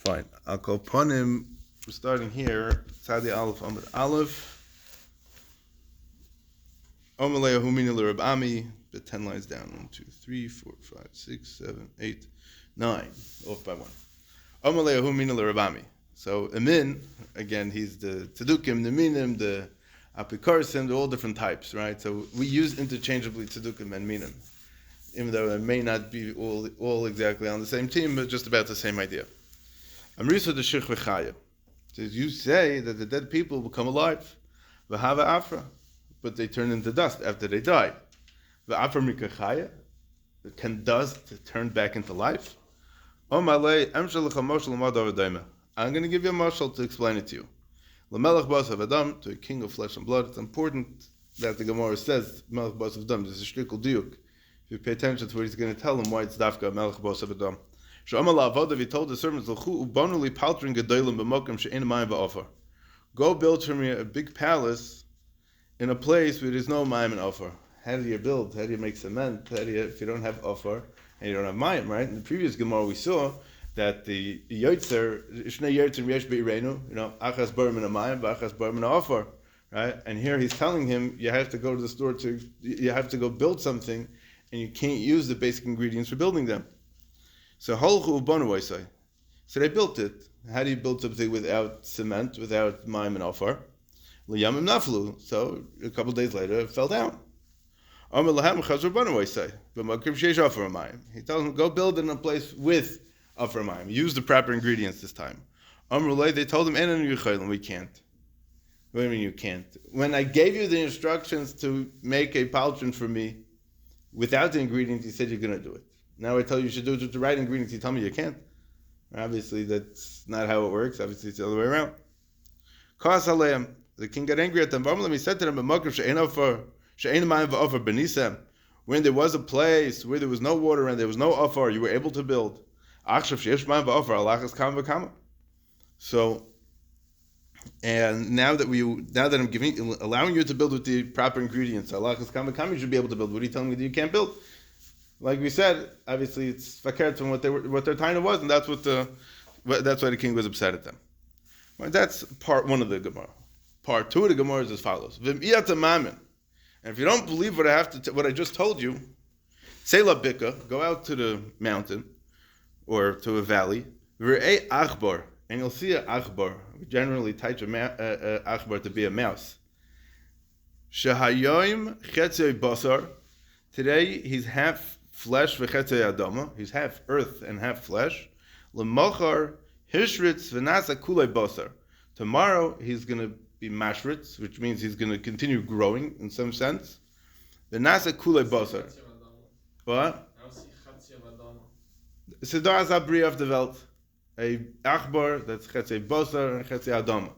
Fine. I'll call Ponim. We're starting here. Tzadi Aleph Amud Aleph. Omalei Ahuu Meinah Lirbi. The 10 lines down. 1, 2, 3, 4, 5, 6, 7, 8, 9. Off by 1. Omalei Ahuu Meinah Lirbi. So Amin, again, he's the Tzedukim, the Minim, the Apikarsim, they're all different types, right? So we use interchangeably Tzedukim and Minim, even though they may not be all exactly on the same team, but just about the same idea. Amrisa the Shich V'chaya. You say that the dead people become alive, V'hava Afra, but they turn into dust after they die. V'afra Mikachaya, can dust turn back into life? I'm going to give you a mashal to explain it to you. L'melech bas Adam, to a king of flesh and blood. It's important that the Gemara says melech bas Adam. There's a shtikul diuk. If you pay attention to what he's going to tell him, why it's dafka melech bas Adam. She'amal avodav, he told the servants, "L'chu ubonu li paltrin gedolim b'mokim she'ein mayim ba'ofar." Go build for me a big palace in a place where there's no mayim and offer. How do you build? How do you make cement? If you don't have offer and you don't have mayim, right? In the previous Gemara we saw that the yotzer, shnei yotzer yesh be'irenu, achas bar min hamayim, v'achas bar min ha'ofar, right? And here he's telling him, you have to go to the store you have to go build something, and you can't use the basic ingredients for building them. So holchu ubonu oisai. So they built it. How do you build something without cement, without mayim and ofar? L'yamim naflu. So a couple of days later, it fell down. Amar lahem chazur ubonu oisai. B'makim sheish ofar mayim. He tells them, go build in a place with offer mayim. Use the proper ingredients this time. They told him, we can't. What do you mean you can't? When I gave you the instructions to make a pauldron for me without the ingredients, you said you're going to do it. Now I tell you should do it with the right ingredients, you tell me you can't. Obviously, that's not how it works. Obviously, it's the other way around. The king got angry at them. He said to them, when there was a place where there was no water and there was no offer, you were able to build. So, and now that I'm allowing you to build with the proper ingredients, you should be able to build. What are you telling me that you can't build? Like we said, obviously it's fakert from what their time was, and that's why the king was upset at them. Well, that's part 1 of the Gemara. Part 2 of the Gemara is as follows: and if you don't believe what I just told you, say la bika, go out to the mountain or to a valley, and you'll see an achbar. We generally teach achbar to be a mouse. Shehayoim chetzei basar. Today he's half flesh v'chetzei adama. He's half earth and half flesh. L'mochar hishritz v'nasa kulei basar. Tomorrow he's going to be mashritz, which means he's going to continue growing in some sense. V'nasa kulei basar. What? Sedar is a bria of the Welt. A achbar, that's chetzei basar and chetzei adama.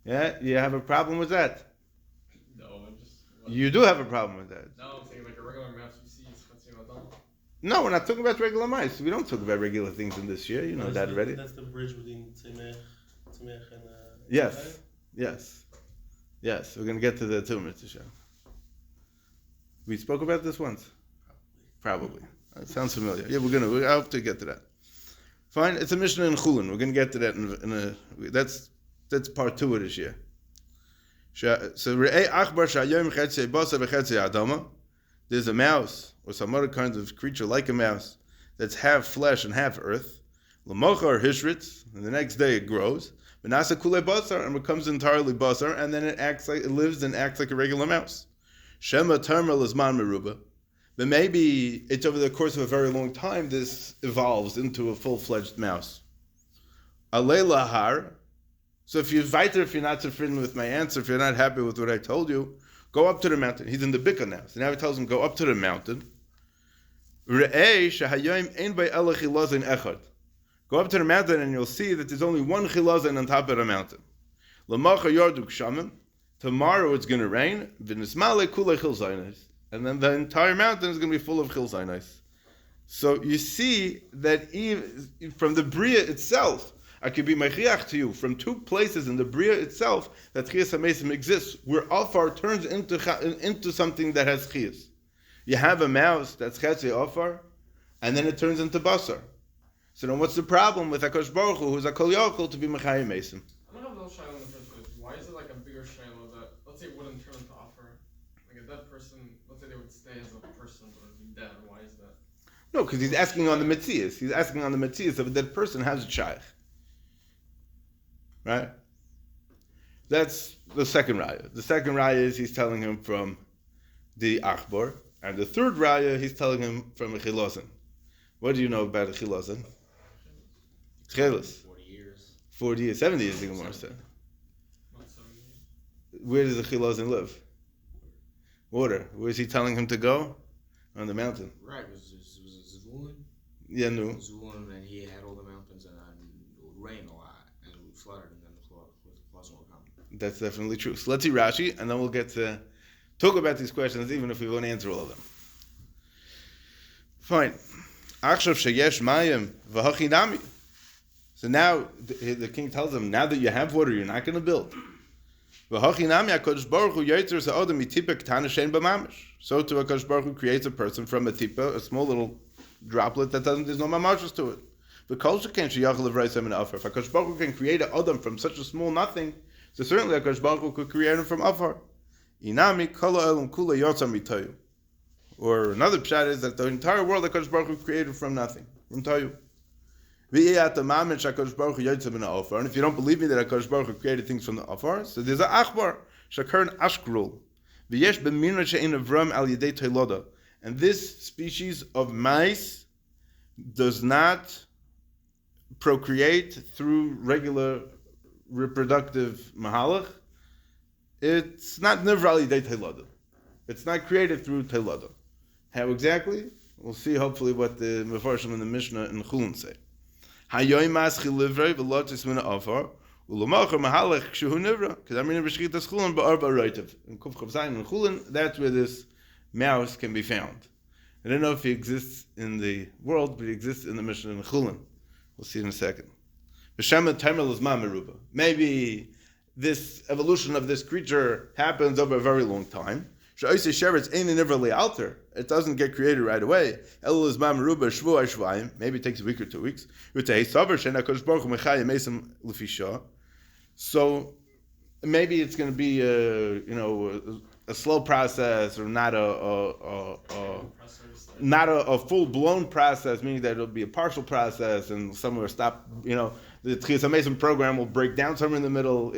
Yeah? You have a problem with that? No, You do have a problem with that. No, I'm saying like a regular mouse you see is chetzei adama. No, we're not talking about regular mice. We don't talk about regular things in this year. You know that already. That's the bridge between Tzemech and... Yes. We're going to get to the tumor to show. We spoke about this once? Probably. It sounds familiar. Yeah, I hope to get to that. Fine, it's a Mishnah in Chulin. We're going to get to that that's part 2 of this year. So, there's a mouse, or some other kind of creature like a mouse, that's half flesh and half earth. L'mochar hishritz, and the next day it grows. V'nasa kulei basar, and becomes entirely basar, and then it lives and acts like a regular mouse. Shema terma l'zman meruba. But maybe it's over the course of a very long time, this evolves into a full-fledged mouse. Alei lahar. So if you're not zufrieden with my answer, if you're not happy with what I told you, go up to the mountain. He's in the Bika now. So now he tells him, go up to the mountain. Go up to the mountain and you'll see that there's only one chilazin on top of the mountain. Tomorrow it's going to rain. And then the entire mountain is going to be full of chilzainais. So you see that even from the bria itself, I could be mechiach to you from 2 places in the bria itself that chiyas hamesim exists, where afar turns into something that has chiyas. You have a mouse that's chetzei afar, and then it turns into basar. So then what's the problem with HaKadosh Baruch Hu, who's a Kol Yochel, to be Mechayim Mesim? I don't have those shiur in the first place. Why is it like a bigger shiur that, let's say, it wouldn't turn into offer? Like a dead person, let's say they would stay as a person, but it'd be dead. Why is that? No, because he's asking on the Metzias. He's asking on the Metzias if a dead person has a shaykh. Right? That's the second raya. The second raya is he's telling him from the Achbar. And the third raya, he's telling him from a Chilazin. What do you know about a Chilazin? Chelas. 40 years. 40 years, 70 years, the Gemara said. Not 70. Where does a Chilazin live? Water. Where is he telling him to go? On the mountain. Right, it was Zvulun. Yeah, no. Zvulun, and he had all the mountains, and it would rain a lot, and it would flood, and then the floods would come. That's definitely true. So let's see Rashi, and then we'll get to talk about these questions, even if we won't answer all of them. Fine. Achshav sheyesh mayim v'hachi nami. So now the king tells him, now that you have water, you're not going to build. V'hachi nami HaKadosh Baruch Hu yotzer sa'odam mitipa ketana shein b'mamish. So too HaKadosh Baruch Hu creates a person from a tipa, a small little droplet that there's no mamashos to it. V'kol sheken sheyachal l'vreisem in afar. If HaKadosh Baruch Hu can create an adam from such a small nothing, so certainly HaKadosh Baruch Hu could create him from afar. Inami kala elam kula yotza mitayu. Or another pshat is that the entire world HaKadosh Baruch Hu created from nothing, from tayu. And if you don't believe me that HaKadosh Baruch Hu created things from the afar, so there's an achbar shakern ashkrul. V'yesh b'minna she'en avram al yedei toiloda. And this species of mice does not procreate through regular reproductive mahalach. It's not nivra al yedei toiloda. It's not created through toiloda. How exactly? We'll see hopefully what the Mefarshim in the Mishnah in Chulun say. Hayoy maschi livrei v'lotis min afar u'lomacher mahalach kshehu nivra k'damrin b'shchitas chulun ba'arba roitev. In Kuf Chav Zayin in Chulun, that's where this mouse can be found. I don't know if he exists in the world, but he exists in the Mishnah in Chulun. We'll see in a second. B'shem temer l'zman meruba. Maybe this evolution of this creature happens over a very long time. It doesn't get created right away. Maybe it takes a week or 2 weeks. So maybe it's going to be a slow process, or not a full blown process, meaning that it'll be a partial process, and somewhere stop. The Tchias Mason program will break down somewhere in the middle.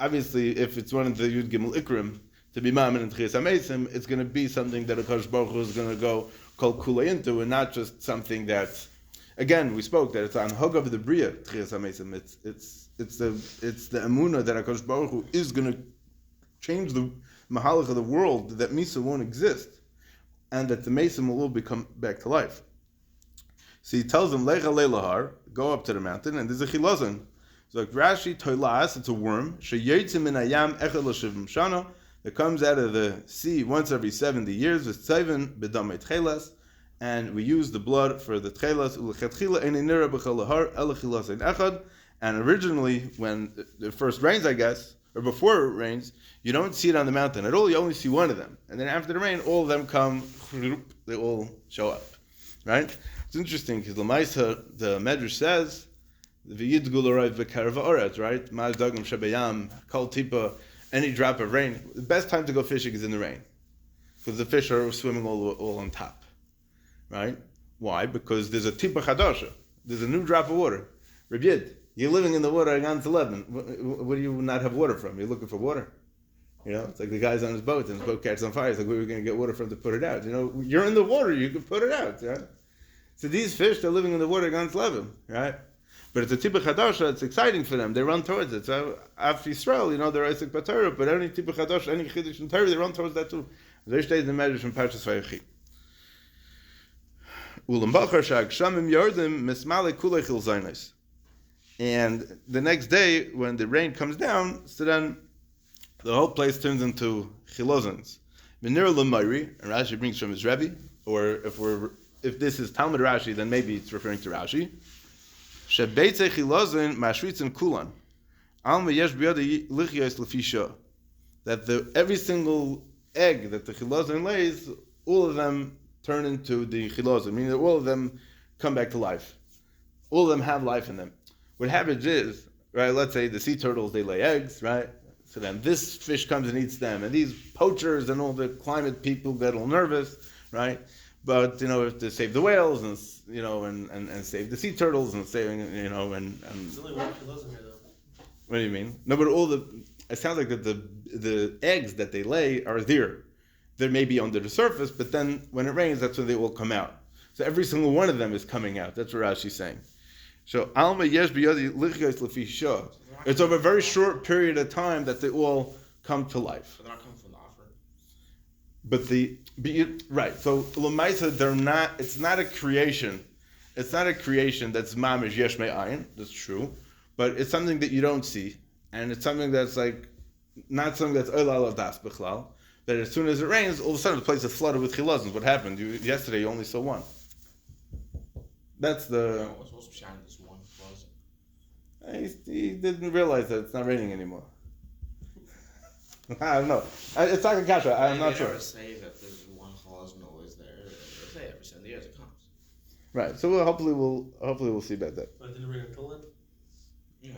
Obviously, if it's one of the Yud Gimel Ikrim, to be Ma'amin and Tchias HaMeisim, it's going to be something that HaKadosh Baruch Hu is going to go Kol Kula into, and not just something that's, again, we spoke that it's on Hog of the Bria, Tchias HaMeisim. It's the Emunah that HaKadosh Baruch Hu is going to change the Mahalach of the world, that Misa won't exist, and that the Meisim will all become back to life. So he tells them, Lecha Leilahar, go up to the mountain, and there's a Chilazon. So like Rashi, Toilas, it's a worm, Sheyetzim min Hayam Echad L'Shivim Shana, it comes out of the sea once every 70 years, and we use the blood for the tchelas. And originally, when it first rains, I guess, or before it rains, you don't see it on the mountain at all. You only see one of them. And then after the rain, all of them come, they all show up. Right? It's interesting, because the Medrash says, right? Maz dagam shabayam, kol tipa, any drop of rain. The best time to go fishing is in the rain, because the fish are swimming all on top, right? Why? Because there's a tipa chadasha. There's a new drop of water. Reb Yid, you're living in the water against 11. What do you not have water from? You're looking for water. It's like the guy's on his boat, and his boat catches on fire. It's like, where are we going to get water from to put it out? You're in the water, you can put it out. Right? So these fish, they're living in the water against 11, right? But it's a tipa chadasha, it's exciting for them. They run towards it. So after Yisrael, they're Isaac Batorah, but any tipa chadasha, any chiddush in Torah, they run towards that too. There stays the Medrash from Parshas Vayechi. Ulam bachar shag shamim yardim mismale kulei chil zaynos. And the next day, when the rain comes down, so then the whole place turns into chilozons. V'nira l'mayri, and Rashi brings from his Rebbe, or if this is Talmud Rashi, then maybe it's referring to Rashi. Shebeitze chilozon mashritzim kulan. Alma yesh biyada lichyos lefisha. That every single egg that the chilozon lays, all of them turn into the chilozon, meaning that all of them come back to life. all of them have life in them. What happens is, right, let's say the sea turtles, they lay eggs, right? So then this fish comes and eats them, and these poachers and all the climate people get all nervous, right? But, if to save the whales and, and save the sea turtles and saving, There's only one chilazim here, though. What do you mean? No, but it sounds like that the eggs that they lay are there. They may be under the surface, but then when it rains, that's when they all come out. So every single one of them is coming out. That's what Rashi's saying. So Alma Yesh B'Yadi Lichos Lefi Shah. It's over a very short period of time that they all come to life. But they're not coming from the offer. Right. So Lamaisa, they're not. It's not a creation. It's not a creation that's mamish yesh me'ayin. That's true, but it's something that you don't see, and it's something that's like not something that's oilal das bichlal. That as soon as it rains, all of a sudden the place is flooded with chilazons. What happened? Yesterday you only saw one. That's the. What's supposed to shine this one closet? He didn't realize that it's not raining anymore. I don't know. It's like a kasha. I'm not sure. They never say that there's one closet always there. They say every 7 years it comes. Right. So hopefully we'll see about that. But it didn't rain until then? Yeah.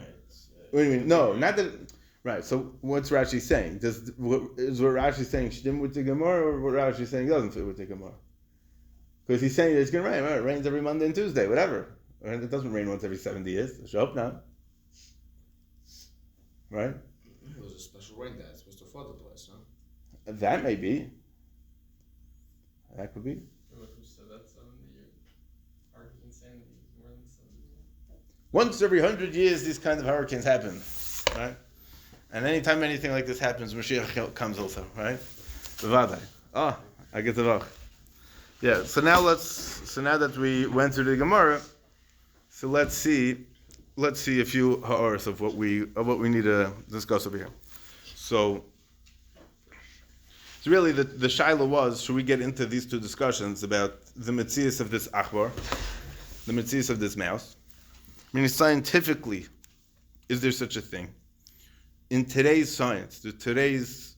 What do you mean? No, not that. Right. So what's Rashi saying? Is what Rashi saying shdim with the Gemara, or what Rashi saying doesn't fit with the Gemara? Because he's saying it's going to rain. Right? It rains every Monday and Tuesday, whatever. And it doesn't rain once every 70 years. I hope not. Right. It was a special rain that's supposed to flood the place, huh? That may be. That could be. Who said that 70 years? Hurricane Sandy more than 70 years. Once every 100 years, these kinds of hurricanes happen, right? And anytime anything like this happens, Mashiach comes also, right? Bevadai. I get the vach. Yeah. So now that we went through the Gemara, so let's see a few ha'aros of what we need to discuss over here. So really the shaila was, should we get into these two discussions about the metzias of this achbar, the metzias of this mouse? I mean, scientifically, is there such a thing? In today's science, today's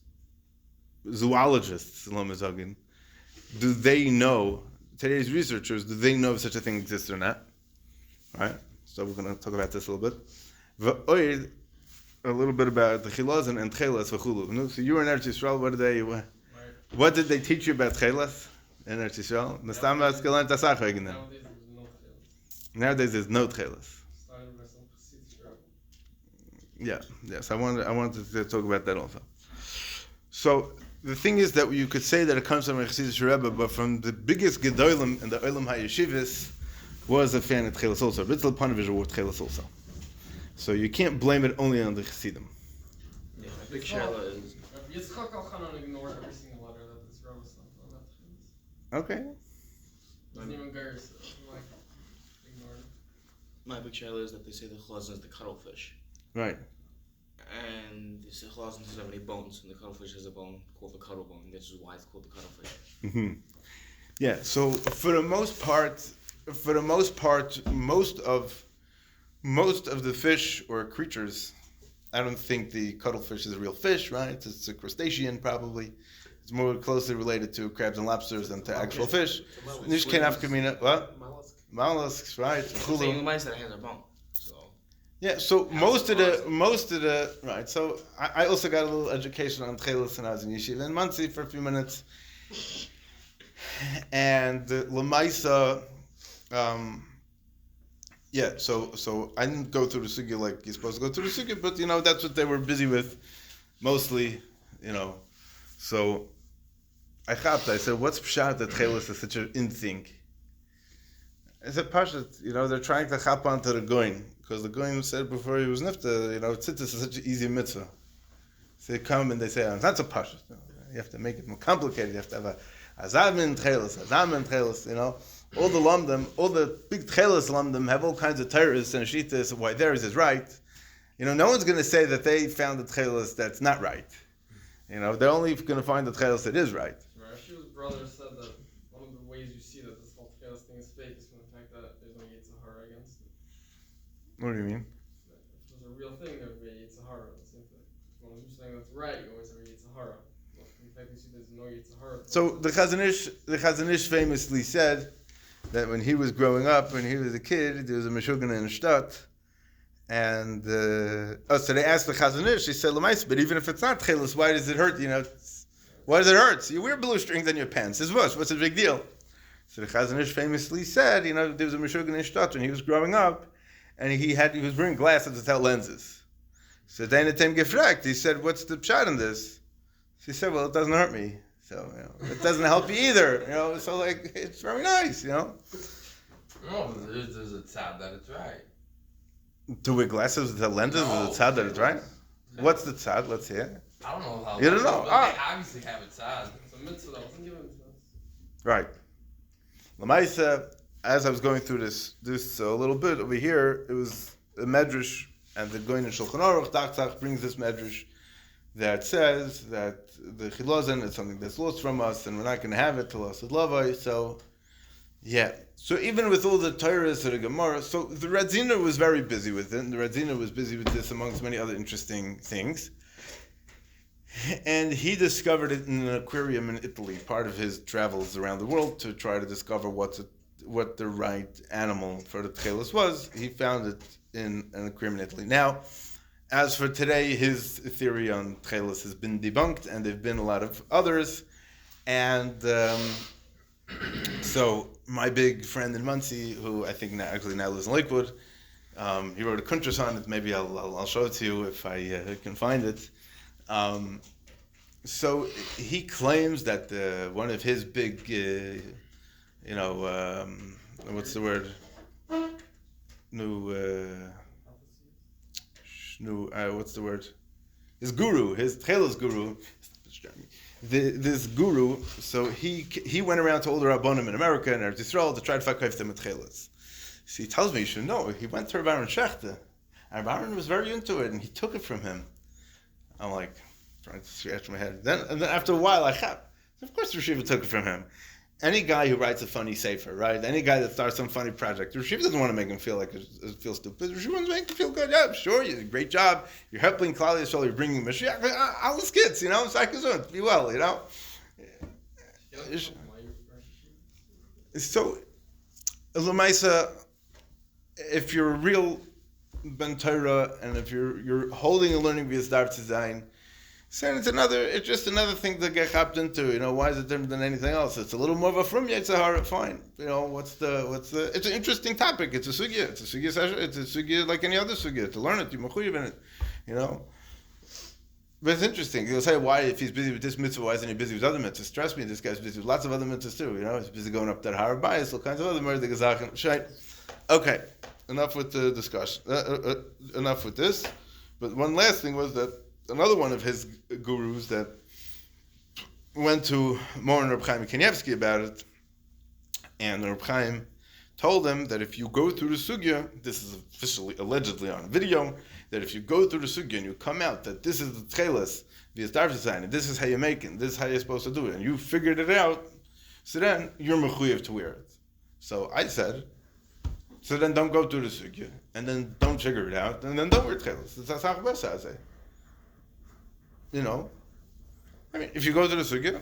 zoologists, do they know, today's researchers, do they know if such a thing exists or not? Right? So we're going to talk about this a little bit. A little bit about the chilazon and chelas v'chulu. So you were in Eretz Yisrael. What did they teach you about chelas in Eretz Yisrael? Nowadays there's no chelas. Yes. I wanted to talk about that also. So the thing is that you could say that it comes from a Chassidus Rebbe, but from the biggest gedolim in the Olam HaYeshivas was a fan of chelas also. Ritzel Panavish wore chelas also. So you can't blame it only on the Chassidim. Yeah, the big shayla is. Yitzchak Al-Chanan ignored every single letter that this Rebbe sent on that. Okay. Doesn't even go, so ignored it. My big shayla is that they say the chilazon is the cuttlefish. Right. And the chilazon doesn't have any bones, and the cuttlefish has a bone called the cuttle bone. This is why it's called the cuttlefish. Mm-hmm. Yeah. So for the most part, most of the fish or creatures, I don't think the cuttlefish is a real fish, right? It's a crustacean, probably. It's more closely related to crabs and lobsters than to actual fish. What? Mollusks, right? The thing you might say has a bone. So. Yeah. So most of the right. So I also got a little education on chelas when I was in yeshiva in Monsey for a few minutes, and Lamaisa. So I didn't go through the sugya like you're supposed to go through the sugya, but that's what they were busy with, mostly, So I said, what's pshat that chelas is such an in thing? I said, pashat, they're trying to chap onto the goin, because the goin said before he was nifta, tzitzis is such an easy mitzvah. So they come and they say, it's not so pashat. You have to make it more complicated. You have to have a azamin chelas, All the lamdim, all the big tchelas lamdim have all kinds of terrorists and shittas of why theirs is right. No one's going to say that they found the tchelas that's not right. They're only going to find the tchelas that is right. Rashi's brother said that one of the ways you see that this whole tchelas thing is fake is from the fact that there's no Yitzhahara against it. What do you mean? If it was a real thing, there would be a Yitzhahara. It's like that. As long as you're saying that's right, you always have a Yitzhahara. But from the fact that you see there's no Yitzhahara. So the Chazon Ish famously said that when he was growing up, when he was a kid, there was a Meshuggah in Shtat, and so they asked the Chazon Ish, he said, "L'maisa, but even if it's not Tchelis, why does it hurt? Why does it hurt? So you wear blue strings on your pants. It's what's the big deal?" So the Chazon Ish famously said, there was a Meshuggah in Shtat when he was growing up, and he was wearing glasses without lenses. So then it came gefragt. He said, "What's the pshat in this?" So he said, "Well, it doesn't hurt me. So, it doesn't help you either. So like, it's very nice, No, there's a tzad that it's right. To wear glasses with lenses is a tzad that it's right? What's the tzad? Let's hear. I don't know how. You don't know? They obviously have a tzad. It's a mitzvah that wasn't given to us. Right. L'maisa, as I was going through this a little bit over here, it was a medrash, and the Goyin in Shulchan Aruch, Tzach brings this medrash that says that the chilazon is something that's lost from us, and we're not going to have it till us at Lavai. So, yeah. So even with all the Torahs of the Gemara, so the Radzina was very busy with it, and the Radzina was busy with this amongst many other interesting things. And he discovered it in an aquarium in Italy, part of his travels around the world to try to discover what the right animal for the tchelis was. He found it in an aquarium in Italy. Now, as for today, his theory on tchelis has been debunked, and there have been a lot of others. And so my big friend in Muncie, who I think now lives in Lakewood, he wrote a kuntres on it. Maybe I'll show it to you if I can find it. So he claims that one of his big, what's the word? What's the word? His guru, his tchelis guru. This guru, so he went around to all the rabbonim in America and Eretz Yisrael to try to fakayf them with tchelis. So he tells me, you should know, he went to Rav Aaron Shechter, and Rav Aaron was very into it, and he took it from him. I'm like, trying to scratch my head. And then after a while, of course Rosh Yeshiva took it from him. Any guy who writes a funny sefer, right? Any guy that starts some funny project, Rosh Yeshiva doesn't want to make him feel feel stupid. Rosh Yeshiva wants to make him feel good. Yeah, sure, you did a great job. You're helping Klal Yisrael. You're bringing Mashiach. All the skits, be well, So, L'maisa, if you're a real Ben Torah, and if you're holding and learning via Darv Tzayin, so it's just another thing to get hopped into. Why is it different than anything else? It's a little more of a from Yetzirah, fine. It's an interesting topic. It's a sugya. It's a sugya like any other sugya. To learn it, you're mechuyev in it. But it's interesting. You'll say, why, if he's busy with this mitzvah, why isn't he busy with other mitzvahs? Trust me, this guy's busy with lots of other mitzvahs too. He's busy going up that Har Bayis, all kinds of other murder gezachen. Okay. Enough with the discussion. Enough with this. But one last thing was that another one of his gurus that went to Moran Reb Chaim Kanievsky about it, and Reb Chaim told him that if you go through the sugya, this is officially, allegedly on video, that if you go through the sugya and you come out that this is the tchelis, via Darv Tzayin, and this is how you make it, this is how you're supposed to do it, and you figured it out, so then you're mechuyev to wear it. So I said, so then don't go through the sugya, and then don't figure it out, and then don't wear tchelis. That's how I say. If you go to the sugya,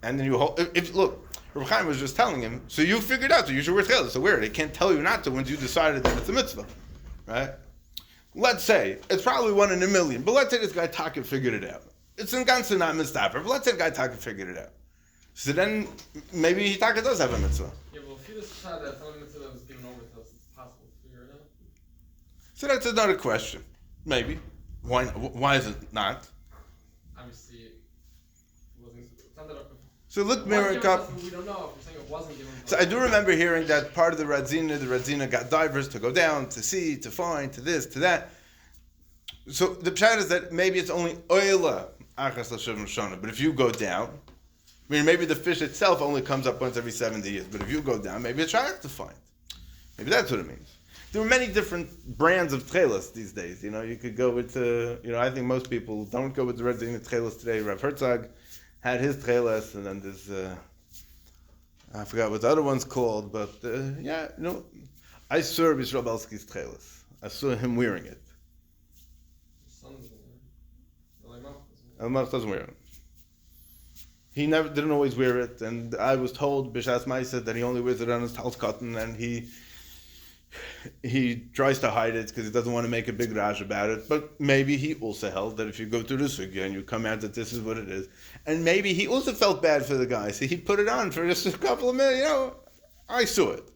and then you hold, look, Reb Chaim was just telling him, so you figured out that you should wear tchelis, so wear it. They can't tell you not to once you decided that it's a mitzvah, right? Let's say, it's probably 1 in a million, but let's say this guy Taka figured it out. It's in Gansa not mistaper, but let's say the guy Taka figured it out. So then, maybe Taka does have a mitzvah. Yeah, well, if you decide that some mitzvah that was given over to us, it's possible to figure it out. So that's another question. Maybe. Why is it not? Obviously, it wasn't. So look, Mirror Cup. We don't know if you're saying it wasn't given. So I do remember hearing that part of the Radzina got divers to go down, to see, to find, to this, to that. So the pshat is that maybe it's only oila achas l'shavim shana. But if you go down, maybe the fish itself only comes up once every 70 years. But if you go down, maybe it's shaykh to find. Maybe that's what it means. There are many different brands of tchelas these days. You could go with, I think most people don't go with the Radzina tchelas today. Rav Herzog had his tchelas, and then there's, I forgot what the other one's called, but I saw Yisrael Belsky's tchelas. I saw him wearing it. Malach doesn't wear it. he never didn't always wear it, and I was told B'shas Ma'aseh that he only wears it on his tal's cotton, and he tries to hide it because he doesn't want to make a big rash about it. But maybe he also held that if you go to the sugya and you come out that this is what it is, and maybe he also felt bad for the guy, so he put it on for just a couple of minutes. I saw it,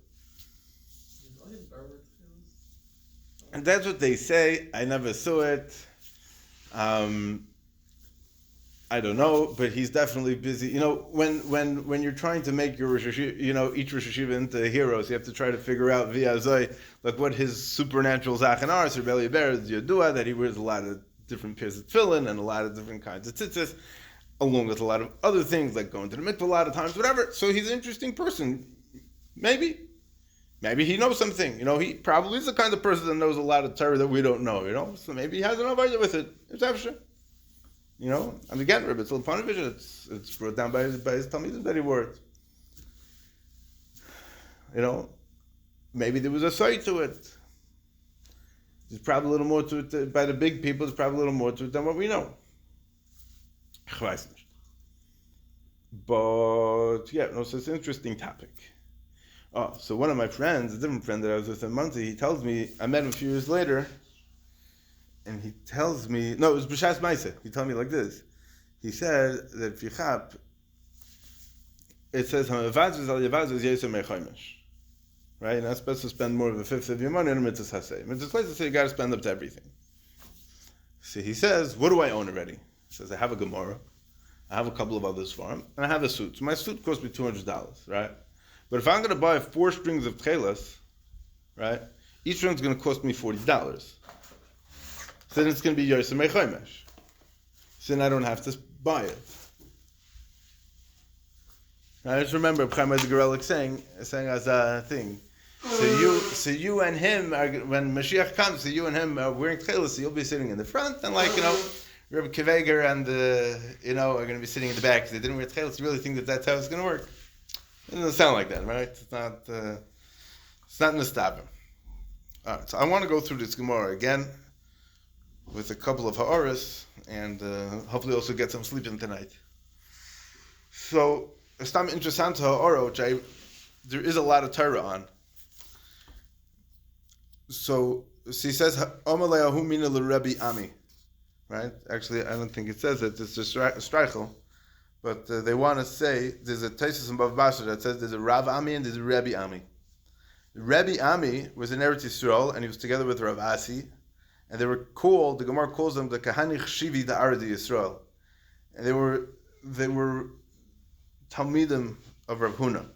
and that's what they say. I never saw it. I don't know, but he's definitely busy. When you're trying to make your Rosh Hashiva, each Rosh Hashiva into heroes, you have to try to figure out via Zoi, like what his supernatural zachan are. So Rebbe Ber is Yodua, that he wears a lot of different pairs of tefillin and a lot of different kinds of tzitzis, along with a lot of other things, like going to the mikveh a lot of times, whatever. So he's an interesting person. Maybe he knows something. He probably is the kind of person that knows a lot of Torah that we don't know, So maybe he has an avodah with it. It's after. And again, Rebbe Tzil Panovich, it's brought down by his Talmidim that he wore it. Maybe there was a side to it. There's probably a little more to it, by the big people, there's probably a little more to it than what we know. But, so it's an interesting topic. So one of my friends, a different friend that I was with in Muncie, he tells me, I met him a few years later, and he tells me, no, it was B'shas Ma'aseh. He told me like this. He said that Fichap, it says, right? You're not supposed to spend more of a fifth of your money on a mitzvah haseh. Mitzvah haseh, you got to spend up to everything. So he says, what do I own already? He says, I have a Gemara, I have a couple of others for him, and I have a suit. So my suit cost me $200, right? But if I'm going to buy 4 strings of tchelas, right, each string is going to cost me $40. So then it's going to be Yosem Mechomesh. So then I don't have to buy it. I just remember Chaim Edgarelic saying as a thing. So you and him are, when Mashiach comes, so you and him are wearing tchelas, so you'll be sitting in the front, and Rabbi Kiveger and are going to be sitting in the back because they didn't wear tchelas. You really think that's how it's going to work? It doesn't sound like that, right? It's not Nestabim. All right, so I want to go through this Gemara again with a couple of ha'aras, and hopefully also get some sleep in tonight. So, it's tam interessant ha'ara, which there is a lot of Torah on. So he says, "Amalei ahuu mínə lirbi ami," right? Actually, I don't think it says it. It's a streichel, but they want to say there's a Taisus in Bav Basra that says there's a Rav Ami and there's a Rebbe Ami. Rebbe Ami was in Eretz Yisrael, and he was together with Rav Asi, and they were called. The Gemara calls them the Kahanich Shivi the Ardi Yisrael, and they were Talmidim of Rav Huna,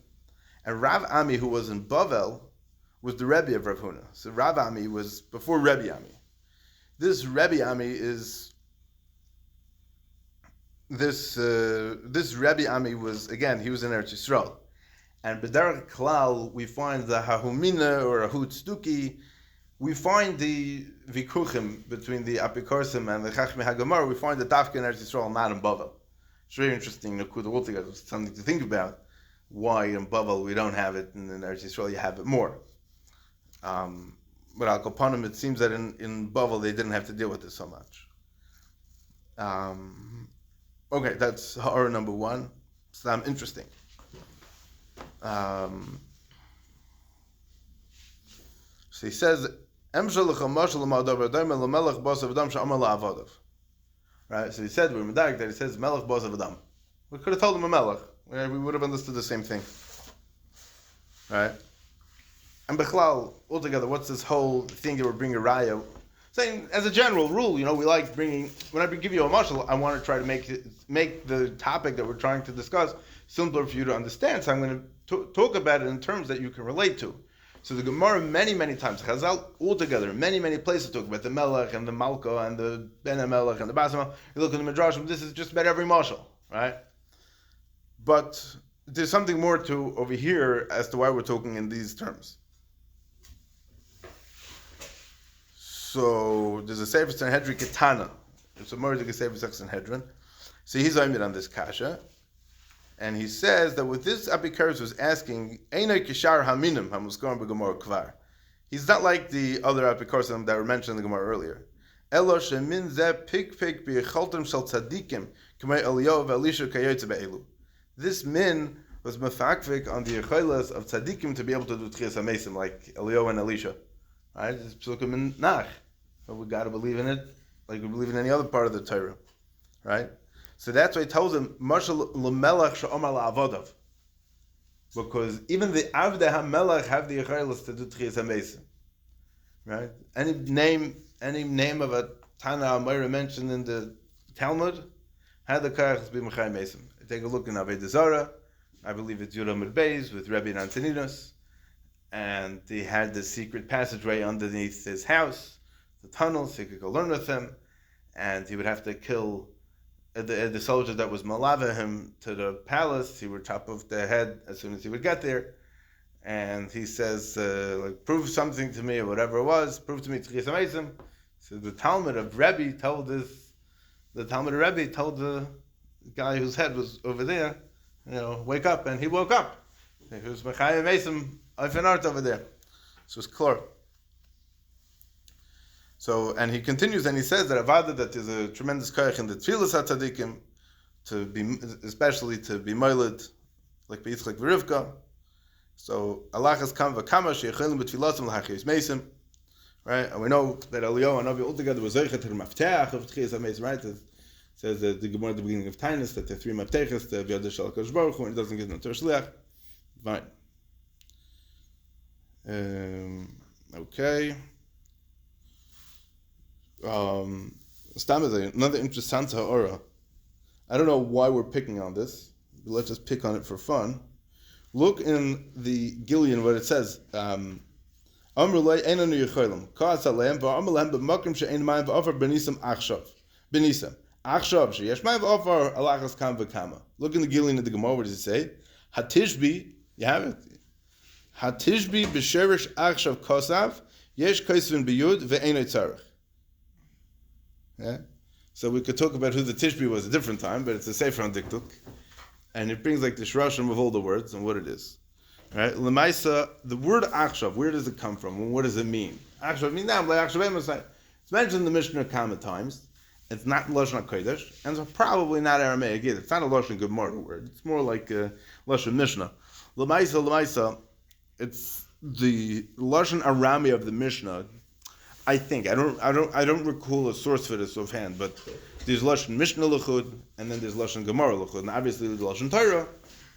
and Rav Ami, who was in Bavel, was the Rebbe of Rav Huna. So Rav Ami was before Rebbe Ami. This Rebbe Ami is this Rebbe Ami was, again, he was in Eretz Yisrael, and B'derech Klal we find the Ahuu Mינא or Ahuu Tzduki. We find the Vikuchim between the Apikorsim and the Chachmei Hagamar. We find the Dafka in Eretz Yisrael, not in Bavel. It's very interesting. Altogether, it's something to think about. Why in Bavel we don't have it, and in Eretz Yisrael you have it more. But Al Kopanim, it seems that in Bavel they didn't have to deal with this so much. Okay, that's horror number 1. So interesting. So he says, right? So he said, we're Medarik, that he says, Melech Bosav Adam. We could have told him a Melech. We would have understood the same thing. Right? And Bechlal, altogether, what's this whole thing that we're bringing a raya? Saying, as a general rule, we like bringing, when I give you a mashal, I want to try to make the topic that we're trying to discuss simpler for you to understand. So I'm going to talk about it in terms that you can relate to. So the Gemara many, many times, Chazal altogether, many, many places talk about the Melech and the Malka and the Ben HaMelech and the Basamel. You look at the Midrashim, this is just about every mashal, right? But there's something more to over here as to why we're talking in these terms. So there's a Sefer Sanhedrin Ketana. It's a Mordecai Sefer Sanhedrin. So he's aimed on this kasha. And he says that with this Abikaris was asking, Einay Kishar Haminim Hamuskar B'Gemara Kvar. He's not like the other Abikarim that were mentioned in the Gemara earlier. Elo shemin zeh pik pik b'yechaltem shel tzadikim k'mei Eliyahu v'Elisha kayotze be'elu. this min was mefakvik on the yechelas of tzaddikim to be able to do tchias hamesim like Eliyahu and Elisha, right? It's psukim in nach, but we got to believe in it like we believe in any other part of the Torah, right? So that's why he tells him mashal lemelach she'omar la'avodav, because even the avdei hamelach have the yechelas to do tchias hamesim, right? Any name of a Tana Amira mentioned in the Talmud had the karach to be mechayim mesim. Take a look in Avodah Zarah. I believe it's Yudam Beis with Rebbe Antoninus, and he had the secret passageway underneath his house, the tunnel, so he could go learn with him, and he would have to kill the soldier that was malava him to the palace. He would chop off the head as soon as he would get there, and he says, prove something to me, or whatever it was, prove to me Tchias HaMeisim. So the Talmud of Rebbe told the guy whose head was over there, wake up, and he woke up. He was Mechayim Mesim Eifen over there. So it's clear. So, and he continues and he says that Avada, that there's a tremendous koyach in the Tfilas HaTzadikim, especially to be moiled, like Yitzchak v'Rivka. So Allah has come v'kama she'echelim b'tfilasim l'hachiyos mesim. Right, and we know that Eliyahu and Navi altogether was zeichet to the mafteach of Tchias HaMesim. Right, it says that the Gemara at the beginning of Tainus that there are three mafteches, the V'yad Shel HaKadosh Baruch Hu, and it doesn't give no Torah Shliach. Fine. Okay. Another interesting ha'ora. I don't know why we're picking on this, but let's just pick on it for fun. Look in the Gillian what it says. Amrulay einanu yecholim. Ka'as aleim va'amalem b'makim she'ein mayim va'ofar b'nisam achshav. B'nisam. Achshav she'yesh mayim va'ofar alachas kam v'kama. Look in the Gillian of the Gemara, what does it say? Hatishbi, you have it? Hatishbi b'sherish achshav kosav, yesh koisvin b'yud ve'enoi tzarech. Yeah? So we could talk about who the Tishbi was a different time, but it's a Sefer on Diktuk. And it brings like the Shrashim of all the words and what it is. Right? Lemaisa, the word Achshav, where does it come from? And what does it mean? Achshav means now, like Achshav Emasai. It's mentioned in the Mishnah Kama times. It's not Lashon HaKodesh, and it's probably not Aramaic either. It's not a Lashon Gemara word. It's more like a Lashon Mishnah. Lemaisa, it's the Lashon Arami of the Mishnah. I think I don't recall a source for this offhand, but there's Lashon Mishnah L'chud, and then there's Lashon Gemara L'chud, and obviously the Lashon Torah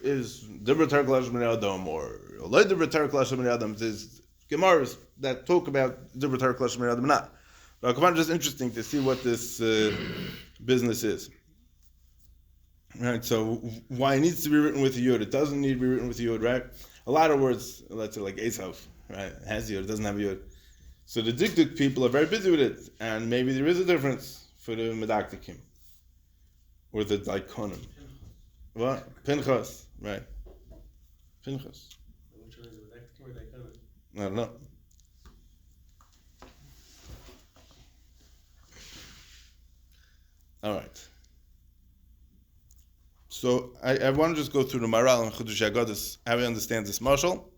is Dibra Torah Klashon B'nei Adam or Olay Dibra Torah Klashon B'nei Adam. There's Gemaras that talk about Dibra Torah Klashon B'nei Adam, not. But it's just interesting to see what this business is. Right. So why it needs to be written with a yud? It doesn't need to be written with a yud, right? A lot of words, let's say like Esav, right? It has yud, it doesn't have yud. So the Dikduk people are very busy with it, and maybe there is a difference for the Medaktikim or the Daikonim. What? Pinchas, right? Pinchas. Which one is it? Medaktikim or Daikonim? I don't know. All right. So I want to just go through the Maral and Chudash Agadis, how he understands this marshal.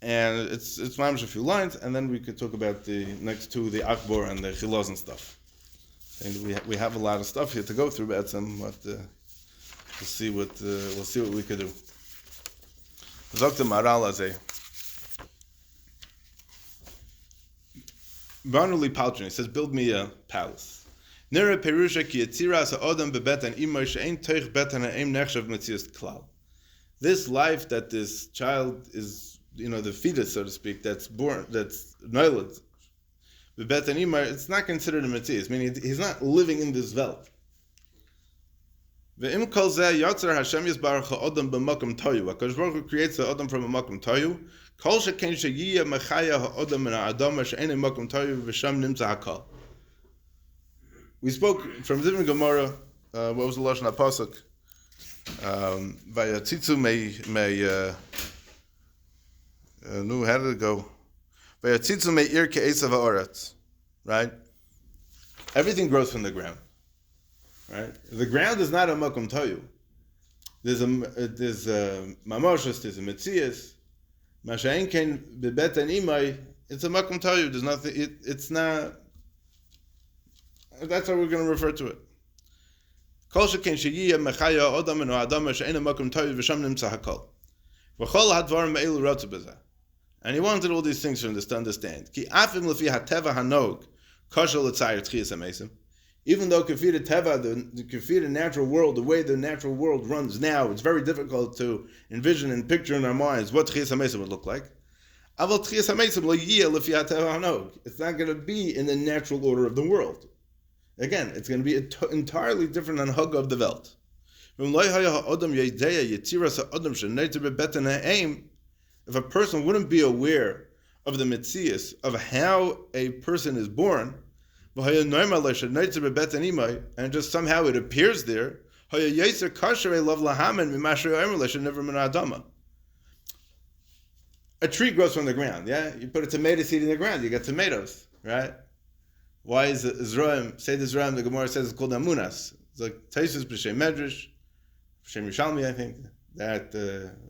And it's mamish a few lines, and then we could talk about the next two, the Akbar and the Chilaz and stuff. And we have a lot of stuff here to go through, but we'll see what we could do. Dr. Maral Azeh. Barnuli Paltrin says, build me a palace. Nere Perusha ki yetzira sa'odam bebetan imay she'ein teich betan ha'em nechshav metzias klal. This life that this child is, the fetus, so to speak, that's born, that's noiled, it's not considered a metzias, meaning he's not living in this Welt. Ve'im kol zeh yotzer Hashem yisbarach ha'odam b'makom toyu. HaKadosh Baruch Hu creates the Odam from a makom toyu. Kol shekein sheyiyah mechaya ha'odam min ha'adam she'ein makom toyu v'sham nimtza ha'kol. We spoke from different Gemara. What was the lashon ha'pasuk? Vayatzitzu how did it go? Vayatzitzu me'ir ke'esav ha'oretz. Right? Everything grows from the ground. Right? The ground is not a makom toyu. There's a mamoshes, there's a metzias. Masha'en ken bebetan imay. It's a makom toyu. There's nothing. It's not. That's how we're going to refer to it. Kol sheken sheyiyeh mechaya odam and ha'adama she'ena makom toiv v'sham nimtza hakol. V'chol hadvarim me'elu rotzu b'zeh. And he wanted all these things from this to understand. Ki afim lefi hateva hanog kashal l'tzayir tchias hamesim. Even though kafir teva, the kafir natural world, the way the natural world runs now, it's very difficult to envision and picture in our minds what tchias hamesim would look like. Aval tchias hamesim lo yiyeh lefi hateva hanog. It's not going to be in the natural order of the world. Again, it's going to be entirely different on Hug of the Welt. If a person wouldn't be aware of the mitzias, of how a person is born, and just somehow it appears there, a tree grows from the ground, yeah? You put a tomato seed in the ground, you get tomatoes, right? Why is Zraim, say the Zraim, the Gemara says it's called Amunas. It's like Taisus B'Shem Medrash, B'Shem Yerushalmi, I think, that,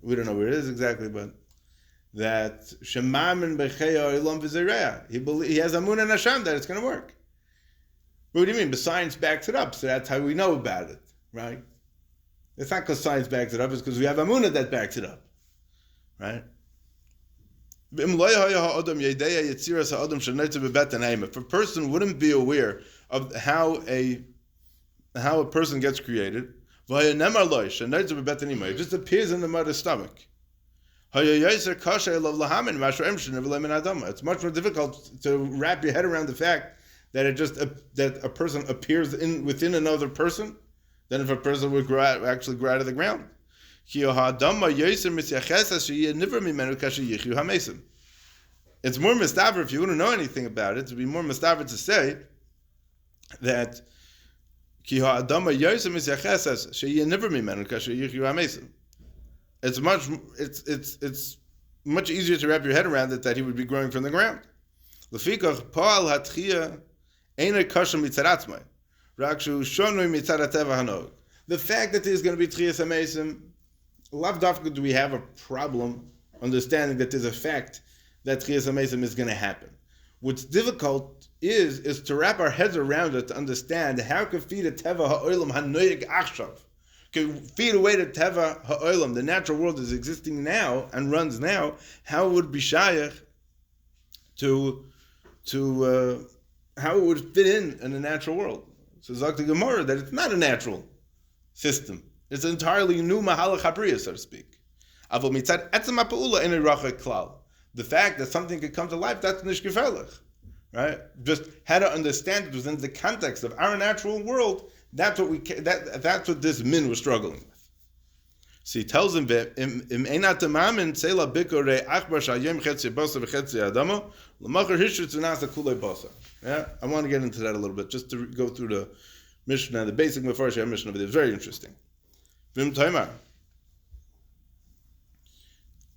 we don't know where it is exactly, but that Shemamin B'Cheya Ilam V'Zereya. He has Amunah in Hashem that it's going to work. But what do you mean? The science backs it up, so that's how we know about it, right? It's not because science backs it up, it's because we have Amunah that backs it up, right? If a person wouldn't be aware of how a person gets created, it just appears in the mother's stomach. It's much more difficult to wrap your head around the fact that that a person appears within another person than if a person would actually grow out of the ground. It's more mistaver, if you wouldn't know anything about it, to be more mistaver to say that it's much easier to wrap your head around it that he would be growing from the ground. The fact that there's going to be Tchias HaMesim, lav dafka do we have a problem understanding that there's a fact that Tchias HaMesim is going to happen. What's difficult is to wrap our heads around it to understand how can feed a teva ha'olam hanoyeg achshav, can feed away the teva ha'olam, the natural world is existing now and runs now, how it would be shayach to how it would fit in the natural world. So Zakti Gemara that it's not a natural system. It's an entirely new mahalach habriya, so to speak. Avol mitzad etzem ha'pa'ula in a rachek klal. The fact that something could come to life, that's nishgefelich, right? Just how to understand it within the context of our natural world. That's what this min was struggling with. So he tells him, I want to get into that a little bit, just to go through the Mishnah, the basic Mefarshei Mishnah, but it's very interesting.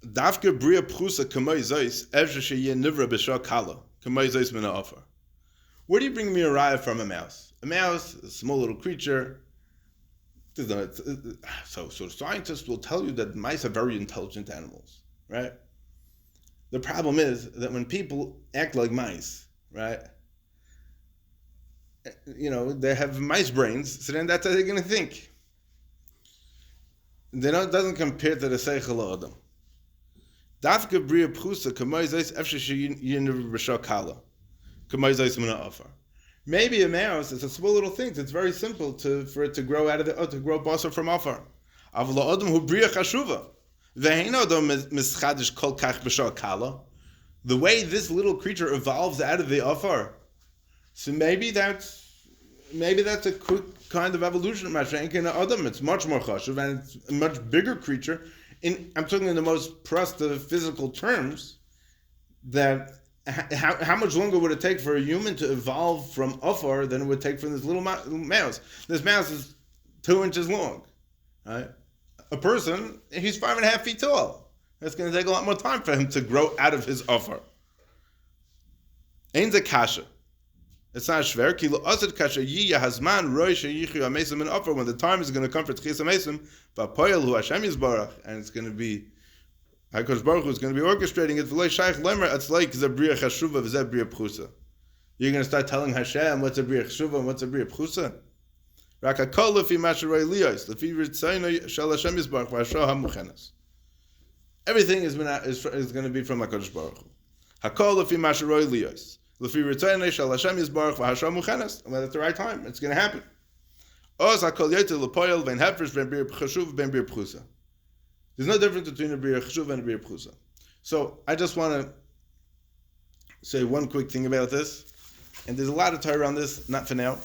Dafke bria prusa kamay zeis evshe sheye nivra b'shah kala kamay zeis mina offer. Where do you bring me a raya from a mouse? A mouse, a small little creature. So scientists will tell you that mice are very intelligent animals, right? The problem is that when people act like mice, right? They have mice brains, so then that's how they're going to think. It doesn't compare to the seichel adam. Dafke bria prusa kamay zeis efshe sheye nivra b'shah kala kamay zeis mina offer. Maybe a mouse is a small little thing. It's very simple for it to grow to grow basar from afar. Avla adam hu bria chashuva. Ve'hein adam mischadish kol kach b'shah kala. The way this little creature evolves out of the afar. So maybe that's a quick kind of evolution of Mashenk in adam. It's much more chashuv and it's a much bigger creature. I'm talking in the most prostate physical terms. That how much longer would it take for a human to evolve from afar than it would take from this little mouse? This mouse is 2 inches long, right? A person, he's 5.5 feet tall. It's going to take a lot more time for him to grow out of his afar. Ain't the kasha. It's not shver. Kilo asad kasha yiya hazman roy sheyichu hamesim in afar. When the time is going to come for tchias hamesim, v'poyel hu Hashem yisbarach, and it's going to be HaKadosh Baruch Hu is going to be orchestrating it. V'lo shaykh lemer. It's like zebriya chashuva v'zebriya pchusa. You're going to start telling Hashem what's a briya chashuva and what's a briya pchusa. Rak hakol lefi masharoi liyos, lefi ritzaynoi shel Hashem yisbarach v'hashah hamuchenes. Everything is going to be from HaKadosh Baruch Hu. Hakol lefi masharoi liyos, lefi ritzaynoi shel Hashem yisbarach v'hashah hamuchenes. And at the right time, it's going to happen. Oz hakol yoter lepoyel ben hefresh ben bir chashuv ben bir pchusa. There's no difference between a bir chashuv and a bir pchusa. So I just want to say one quick thing about this, and there's a lot of Torah on this, not for now,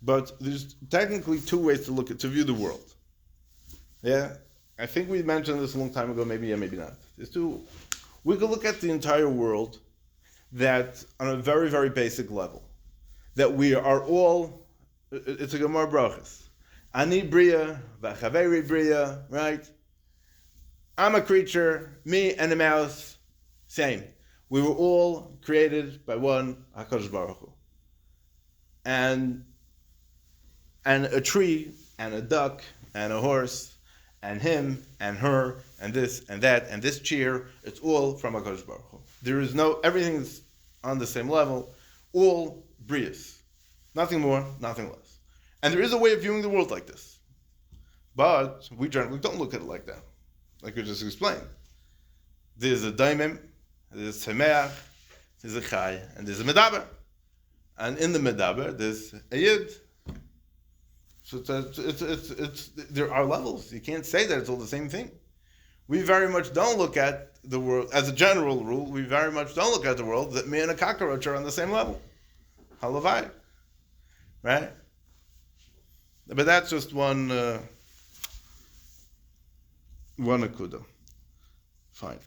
but there's technically two ways to view the world. Yeah, I think we mentioned this a long time ago, maybe yeah, maybe not. There's two. We could look at the entire world that on a very, very basic level, that we are all, it's a Gemara Brachas. Ani Bria, V'chaveri Bria, right? I'm a creature, me and a mouse, same. We were all created by one HaKadosh Baruch Hu. And a tree, and a duck, and a horse, and him, and her, and this, and that, and this chair, it's all from HaKadosh Baruch Hu. There is everything is on the same level, all brias. Nothing more, nothing less. And there is a way of viewing the world like this. But we generally don't look at it like that. Like we just explained. There's a daimim, there's a semeach, there's a chai, and there's a medaber. And in the medaber, there's a yid. So there are levels. You can't say that it's all the same thing. We very much don't look at the world, as a general rule, we very much don't look at the world that me and a cockroach are on the same level. Halavai. Right? But that's just one akuda. Fine.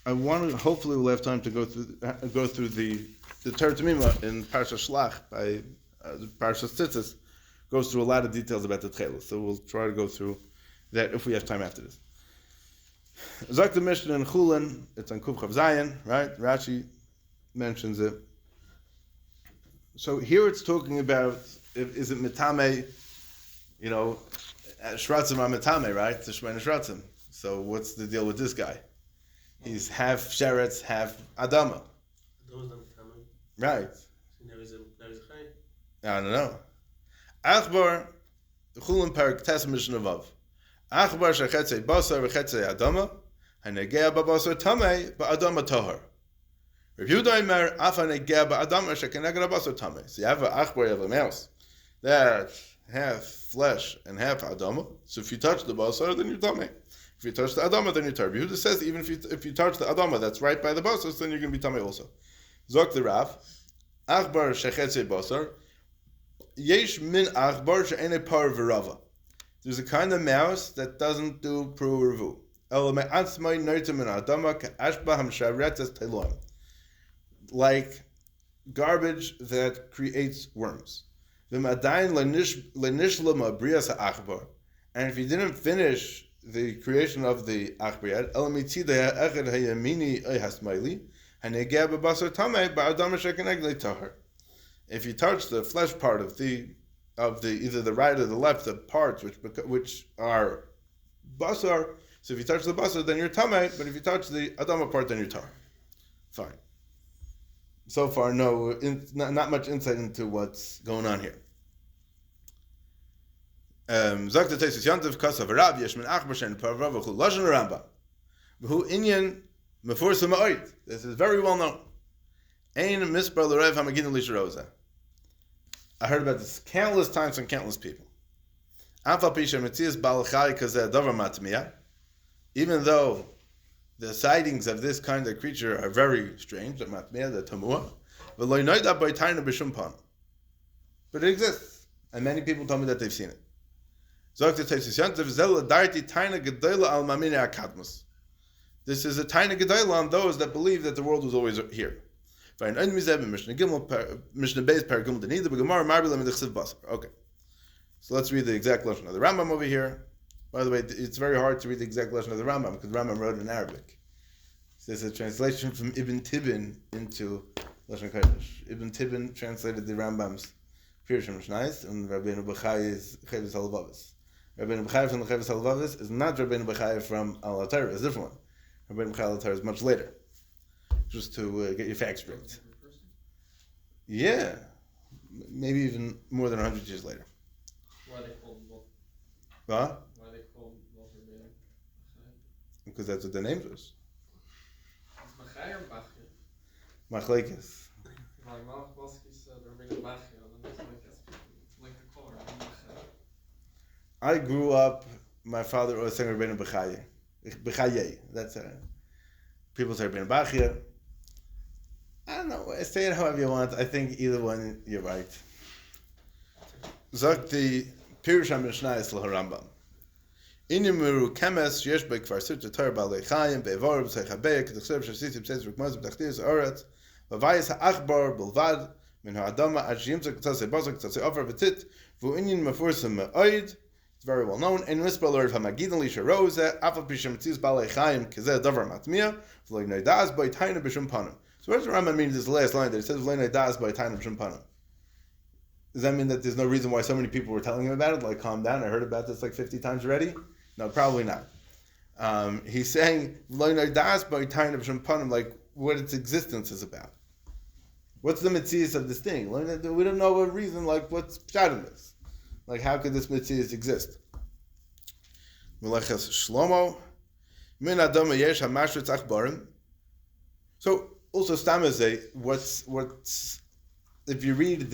I want to. Hopefully, we'll have time to go through the Torah Tamima in Parsha Shlach by Parsha Tzitzis. Goes through a lot of details about the Tchelah. So we'll try to go through that if we have time after this. Zak the Mishnah in Chulin. It's on Kuf Chav Zayin, right? Rashi mentions it. So here it's talking about is it mitame, shratzim are mitame, right? Tishmein shratzim. So what's the deal with this guy? He's half sheretz, half adama. Adama's not common. Right. So now he's a chai. I don't know. Achbar, the Chulin Parak Tes Mishnah Vav. Achbar shechetzei basar v'chetzei adama, hanegea babasar tamei ba'adama tohar. If you don't marry, so you have an achbar, you have a mouse that's half flesh and half adama. So if you touch the basar, then you're tummy. If you touch the adama, then you're tummy. Yehuda says even if you touch the adama that's right by the basar, then you're going to be tummy also. Zok the Rav, achbar shechetze basar, yesh min achbar she'ene par v'rava. There's a kind of mouse that doesn't do pru revu. El me'atzmai noitem min adama ka'ashba hamshavretzes teloim. Like garbage that creates worms. And if you didn't finish the creation of the achbar yet, if you touch the flesh part of the either the right or the left, the parts which are basar, so if you touch the basar, then you're tamei, but if you touch the adama part, then you're tar. Fine. So far, not much insight into what's going on here. This is very well known. I heard about this countless times from countless people. Even though the sightings of this kind of creature are very strange, but it exists, and many people tell me that they've seen it. This is a taina gedayla on those that believe that the world was always here. Okay, so let's read the exact lesson of the Rambam over here. By the way, it's very hard to read the exact lesson of the Rambam because the Rambam wrote in Arabic. So there's a translation from Ibn Tibbon into Lashon Kodesh. Ibn Tibbon translated the Rambam's Pirushim Mishnayos, and Rabbeinu Bechai's Cheves Halavavis. Rabbeinu Bechai from the Cheves Halavavis is not Rabbeinu Bechai from Al Atayr, it's a different one. Rabbeinu Bechai Al Atayr is much later. Just to get your facts straight. Yeah. maybe even more than 100 years later. Why they called Huh? Why they called Walter Bechai? Because that's what the name is. It's Bechai or Bachia? Machlekes. My mom said Rabbeinu Bachia, then it's like the color, Bechai. I grew up, my father always saying Rabbeinu Bechaye. Bechaye. That's it. People say Rabbeinu Bachia. I don't know. Say it however you want. I think either one, you're right. Sagt die Pirush HaMishnah is l'Harambam. Inimuru kemes yesh bei kvar sut Torah balei chayim be'evorim sechabeik t'chsev shasisim seis rukmaz b'tachtis oretz v'vayis ha'achbar bilvad min ha'adama ad shiyimzak t'asei bazak t'asei over v'tit v'u'inyin mefursem me'oid. It's very well known. In Mispal Erev HaMagidon li sheroze afal pishem tzis balei chayim kizeh davar matmiyah v'lo ynoidas boi taina b'shum panim. So what does the Rambam mean in this last line there? It says v'lo ynoidas boi taina b'shum panim. Does that mean that there's no reason why so many people were telling him about it? Like, calm down, I heard about this like 50 times already? No, probably not. He's saying, like, what its existence is about. What's the mitzias of this thing? We don't know what reason, like, what's pshat in this? Like, how could this mitzias exist? Meleches Shlomo, min adama yesh hamashritz achbarim. So, also, Stamazay, what's if you read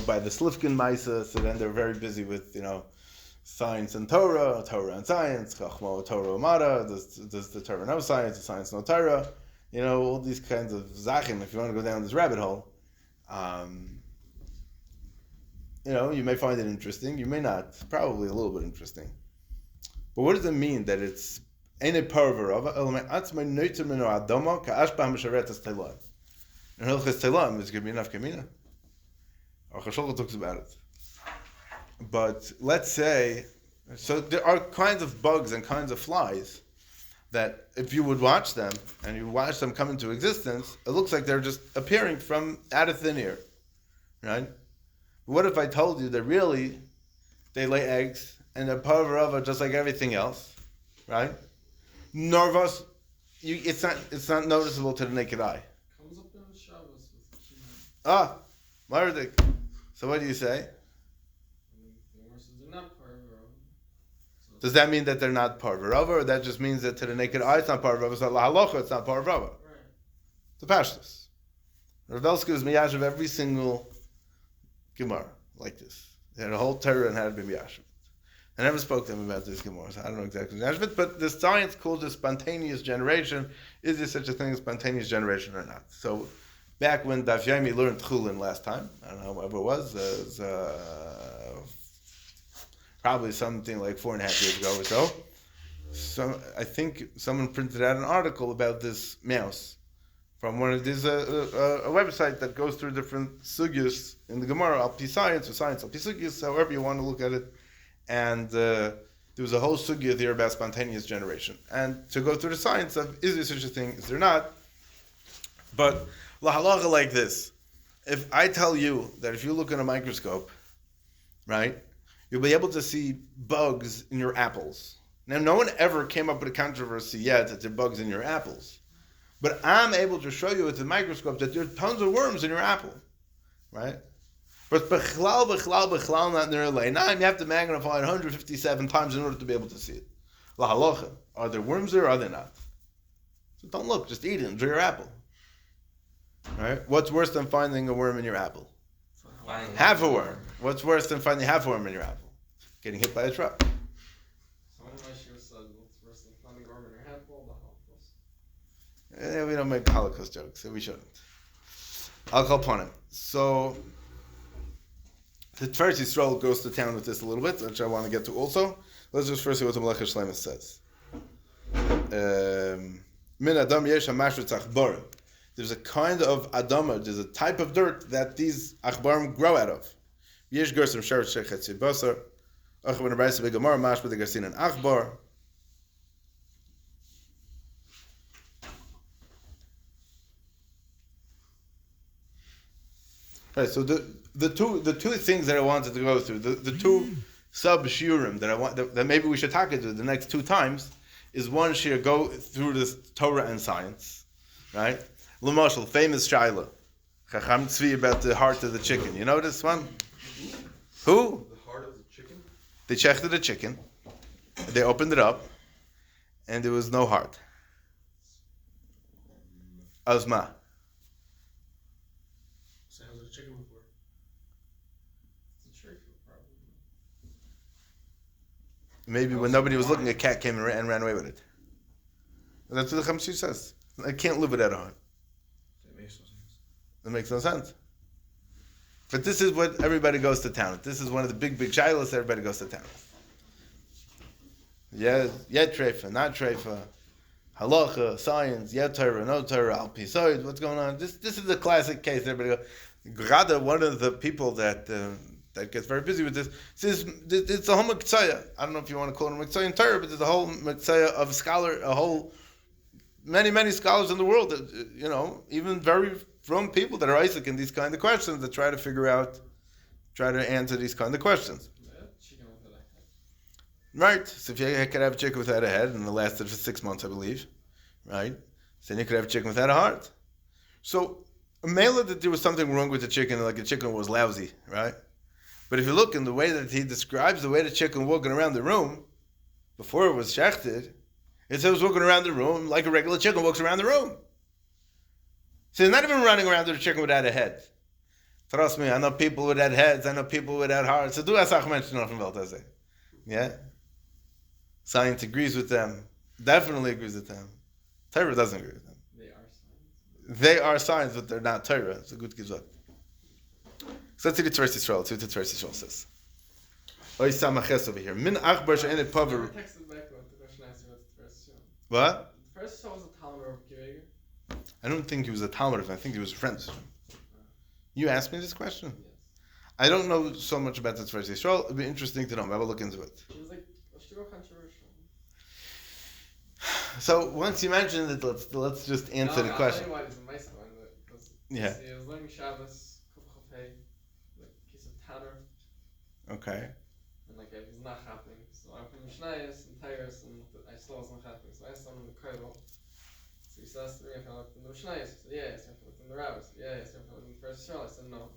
by the Slifkin Maisa, so then they're very busy with, science and Torah and science, Chachma, Torah, Umara, does the Torah know science, the science no Torah, all these kinds of Zachim, if you want to go down this rabbit hole, you may find it interesting, you may not, probably a little bit interesting. But what does it mean that it's Eine Parvarava, Element Atzmai Neuter Mino Adama, Ka'ashbah Misharetas Teilam. And Hilchas Teilam is going to be enough Kamina. Our Chashogah talks about it. But let's say, so there are kinds of bugs and kinds of flies that if you would watch them and you watch them come into existence, it looks like they're just appearing from out of thin air, right? But what if I told you that really they lay eggs and they're parvarava just like everything else, right? Nervous, it's not noticeable to the naked eye. Comes up in Shabbos with Mardik. So what do you say? Does that mean that they're not parvarava, or that just means that to the naked eye it's not parvarava? So halacha, it's not parvarava. Right. It's a pashtus. Rav Elsker is miyash of every single Gemara like this. They had a whole Torah and had to be miyash. I never spoke to him about this Gemara, so I don't know exactly miyash of it, but the science calls it spontaneous generation. Is there such a thing as spontaneous generation or not? So back when Daf Yomi learned Chulin last time, I don't know, whoever it was probably something like 4.5 years ago or so. So I think someone printed out an article about this mouse from one of these a website that goes through different sugyas in the Gemara, al-pi science or science al-pi sugyas, however you want to look at it. And there was a whole sugya there about spontaneous generation. And to go through the science of is there such a thing, is there not? But la halacha like this. If I tell you that if you look in a microscope, right, you'll be able to see bugs in your apples. Now, no one ever came up with a controversy yet that there are bugs in your apples. But I'm able to show you with the microscope that there are tons of worms in your apple, right? But bechlal, not near now you have to magnify it 157 times in order to be able to see it. La halacha, are there worms there or are there not? So don't look, just eat it, enjoy your apple. Right? What's worse than finding a worm in your apple? Half a worm. What's worse than finding half a worm in your apple? Getting hit by a truck. Someone in my shiur said, what's worse than finding a worm in your apple? The Holocaust. We don't make Holocaust jokes, so we shouldn't. I'll call upon him. So, the Tveres Yisrael goes to town with this a little bit, which I want to get to also. Let's just first see what the Melech Shlemus says. Min adam yesh hamashritz achbarim. There's a kind of adama, there's a type of dirt that these achbarim grow out of. Yesh gersim sheretz shechetzi basar. Achbar nebraisa begamar mashba de garsin an achbar. Right, so the two things that I wanted to go through, the two sub shiurim that I want that maybe we should talk into the next 2 times is one shiur go through this Torah and science, right? L'mashal, famous shaila, Chacham Tzvi about the heart of the chicken. You know this one? Who? The heart of the chicken? They checked the chicken. They opened it up, and there was no heart. Azma. So how's a chicken before? It's a trick, probably. Maybe when nobody was looking, a cat came and ran away with it. And that's what the Chamshi says. I can't live without a heart. That makes no sense. That makes no sense. But this is what everybody goes to town with. This is one of the big shilos everybody goes to town with. Yeah, treifa, not treifa. Halacha, science, Torah, no Torah, al pisoid, what's going on? This is the classic case. Everybody goes. Grada, one of the people that gets very busy with this, says it's a whole mektsaya. I don't know if you want to call it a mektsaya in Torah, but there's a whole mektsaya of many scholars in the world that, even very from people that are Isaac in these kind of questions that try to answer these kind of questions. Chicken without a head. Right. So if you could have a chicken without a head, and it lasted for 6 months, I believe, right? Then you could have a chicken without a heart. So, a mela that there was something wrong with the chicken, like the chicken was lousy, right? But if you look in the way that he describes the way the chicken walking around the room, before it was shechted, it says it was walking around the room like a regular chicken walks around the room. So he's not even running around with a chicken without a head. Trust me, I know people without heads, I know people without hearts. So do as mention of them. Yeah? Science agrees with them. Definitely agrees with them. Torah doesn't agree with them. They are signs, but they're not Torah. It's a good gizot. So let's see the Tveres Yisrael. See what the Tveres Yisrael says. Oy samaches over here. Min achbar she'enet paver. Texted back what the question asked you about the first show. What? The first show was a Talmud of Kiveger. I don't think he was a Talmud of him. I think he was a friend. You asked me this question? Yes. I don't know so much about the Tveres Yisrael. It'd be interesting to know. Have a look into it. It was like a shiur controversial. So once you mentioned it, let's just answer the question. I'll tell you why it's a nice one, because Yeah. see, I was learning Shabbos, Kufchafei, like a piece of tanner, Okay. and like it was not happening. So I'm from Mishnayos and Tyrus, and I still wasn't happening. So I asked someone in the Kaidal. So he says to me, if I looked in the Mishnayos, I said, yes. If I looked in the Rabbis, yes. If I looked in the First Yisrael, I said, no.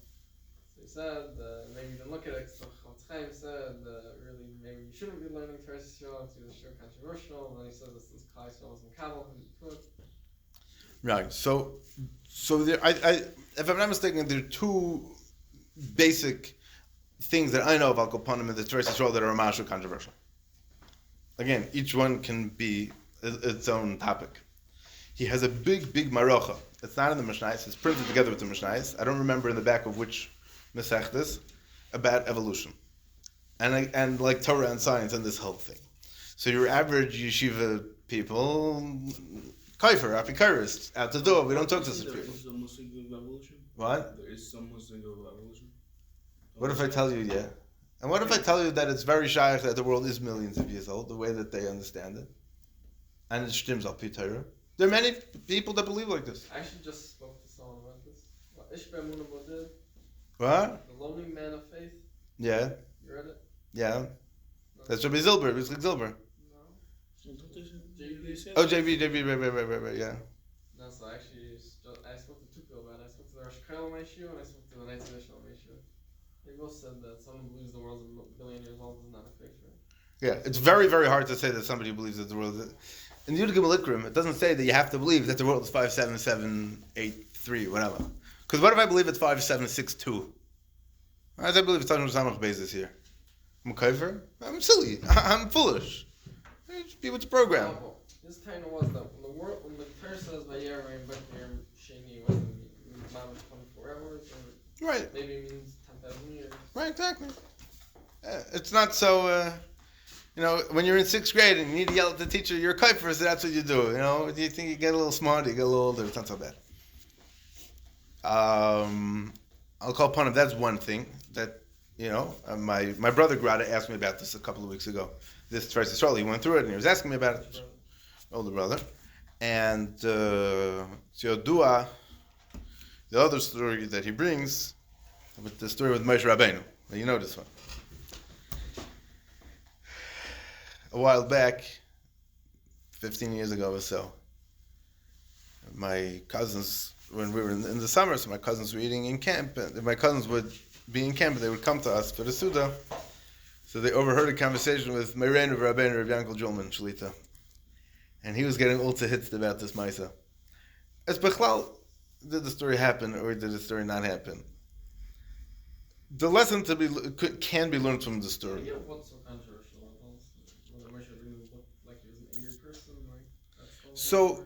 So he said, maybe you didn't look at it, because Chofetz Chaim said, really, maybe you shouldn't be learning First Yisrael, it's either controversial, and then he says that since Klal Yisrael was in Kabul, and you could. Right. So there, if I'm not mistaken, there are two basic things that I know of Al Kopanim and the Tveres Yisrael that are mashu controversial. Again, each one can be its own topic. He has a big maracha. It's not in the Mishnayos. It's printed together with the Mishnayos. I don't remember in the back of which Masechtas about evolution, and like Torah and science and this whole thing. So your average yeshiva people, kaifer, apikaris, out the door. We don't talk to such people. There is some Muslim view of evolution. What? There is some Muslim view of evolution. What if I tell you, yeah? And what if I tell you that it's very shaykh that the world is millions of years old, the way that they understand it? And it shtims al pi Torah. There are many people that believe like this. I actually just spoke to someone about this. Ish be'emunah boded, What? The Lonely Man of Faith. Yeah. You read it? Yeah. No. That's Rabbi Zilber, Rizlik Zilber. No. JB. Oh, JB, right, yeah. No, so actually, I spoke to two people about it. I spoke to the Rosh Kollel my shiur, and I spoke to the Night Traditional my shiur. They both said that someone who believes the world's a billion years old is not a fake shiur. Yeah, it's very, very hard to say that somebody believes that the world is... In Yud Gimel Ikrim, it doesn't say that you have to believe that the world is 57783, whatever. Because what if I believe it's 5762? Why does I believe it's Tanur Samach Bezos here? I'm a kaifer? I'm silly. I'm foolish. Just be with the program. Example, this time was that when the Torah says Vayer and Bakir Sheni wasn't mamish 24 hours, or Right. maybe it means 10,000 years. Right, exactly. It's not so... when you're in 6th grade and you need to yell at the teacher, you're a kaifer, so that's what you do. Do you think you get a little smarter, you get a little older, it's not so bad. I'll call upon him. That's one thing that, my brother Grada asked me about this a couple of weeks ago. This Tveres Yisrael, he went through it and he was asking me about it. Older brother. And Tziyodua, the other story that he brings, with the story with Moshe Rabbeinu. Well, you know this one. A while back, 15 years ago or so, my cousins when we were in the summer, so my cousins were eating in camp, and my cousins would be in camp, and they would come to us for the Suda. So they overheard a conversation with Meirein of Rabbeinu Rabbi Yankel Julman Shalita, and he was getting all to hits about this Maisa. As Bechlal, did the story happen or did the story not happen? The lesson can be learned from the story. Yeah, what's so controversial about this? Whether Moshe Rabbeinu looked like he was an angry person, like that's So,